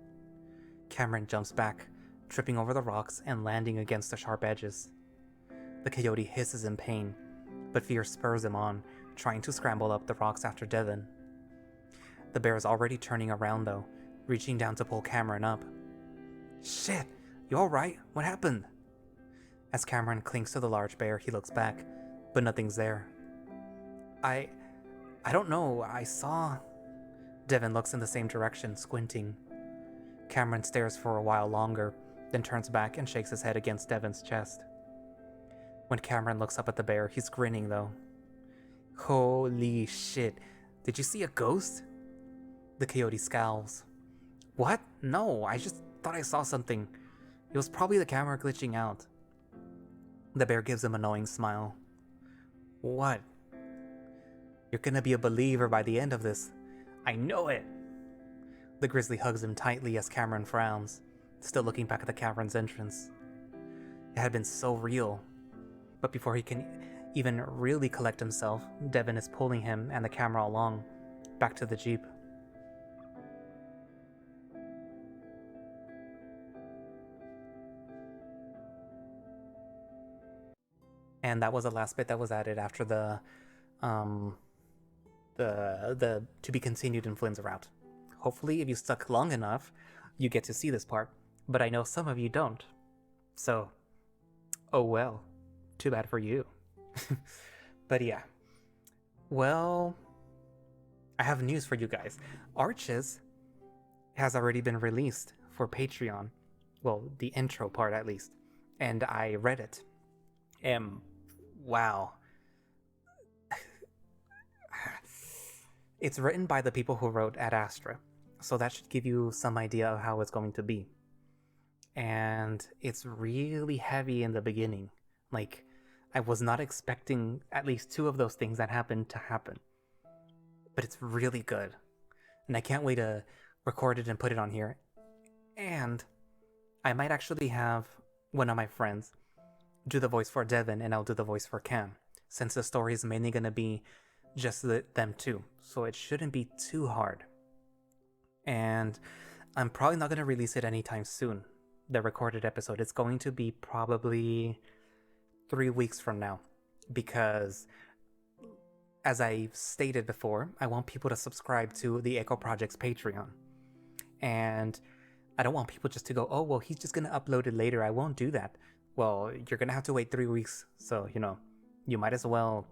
Cameron jumps back, tripping over the rocks and landing against the sharp edges. The coyote hisses in pain, but fear spurs him on, trying to scramble up the rocks after Devon. The bear is already turning around though, reaching down to pull Cameron up. Shit! You alright? What happened? As Cameron clings to the large bear, he looks back, but nothing's there. I don't know, I saw... Devon looks in the same direction, squinting. Cameron stares for a while longer, then turns back and shakes his head against Devon's chest. When Cameron looks up at the bear, he's grinning though. Holy shit, did you see a ghost? The coyote scowls. What? No, I just thought I saw something. It was probably the camera glitching out. The bear gives him a knowing smile. What? You're gonna be a believer by the end of this. I know it! The grizzly hugs him tightly as Cameron frowns, still looking back at the cavern's entrance. It had been so real. But before he can even really collect himself, Devon is pulling him and the camera along, back to the Jeep. And that was the last bit that was added after the to be continued in Flynn's route. Hopefully, if you stuck long enough, you get to see this part, but I know some of you don't. So, oh well, too bad for you. But yeah, well, I have news for you guys. Arches has already been released for Patreon. Well, the intro part at least. And I read it. Wow. It's written by the people who wrote Ad Astra, so that should give you some idea of how it's going to be. And it's really heavy in the beginning. Like, I was not expecting at least two of those things that happened to happen. But it's really good. And I can't wait to record it and put it on here. And I might actually have one of my friends do the voice for Devon, and I'll do the voice for Cam, since the story is mainly going to be just them two, so it shouldn't be too hard. And I'm probably not going to release it anytime soon, the recorded episode. It's going to be probably 3 weeks from now, because as I stated before, I want people to subscribe to the Echo Project's Patreon. And I don't want people just to go, oh, well, he's just going to upload it later. I won't do that. Well, you're going to have to wait 3 weeks. So, you might as well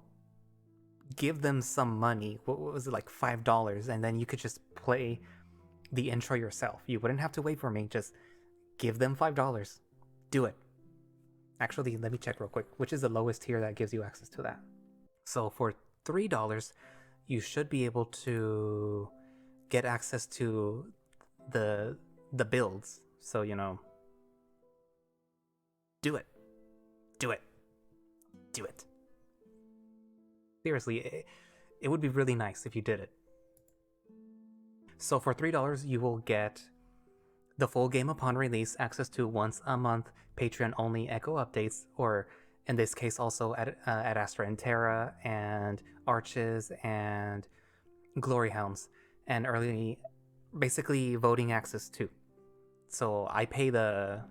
give them some money. What was it, like $5? And then you could just play the intro yourself. You wouldn't have to wait for me. Just give them $5. Do it. Actually, let me check real quick. Which is the lowest tier that gives you access to that? So for $3, you should be able to get access to the builds. So, do it. Do it. Do it. Seriously, it would be really nice if you did it. So for $3, you will get the full game upon release, access to once a month Patreon-only Echo updates, or in this case also Ad Astra and Terra, and Arches, and Glory Hounds, and early, basically voting access too. So I pay the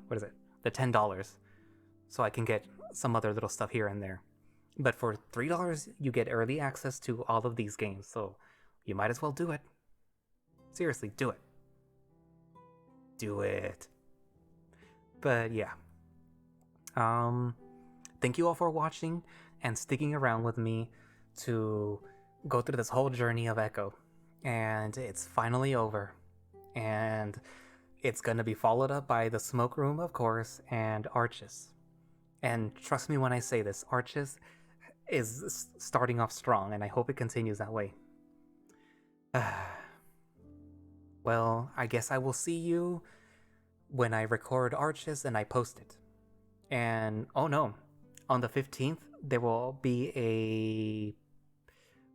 $10, so I can get some other little stuff here and there. But for $3, you get early access to all of these games, so you might as well do it. Seriously, do it. Do it. But yeah. Thank you all for watching and sticking around with me to go through this whole journey of Echo. and it's finally over. And it's gonna be followed up by the smoke room, of course, and Arches. And trust me when I say this, Arches is starting off strong, and I hope it continues that way. Well, I guess I will see you when I record Arches and I post it. And oh no, on the 15th, there will be a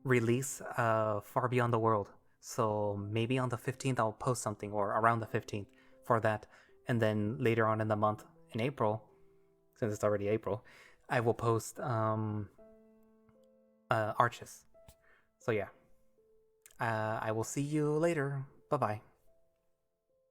release of Far Beyond the World. So maybe on the 15th, I'll post something, or around the 15th for that. And then later on in the month, in April, since it's already April, I will post Arches. So yeah, I will see you later. Bye bye.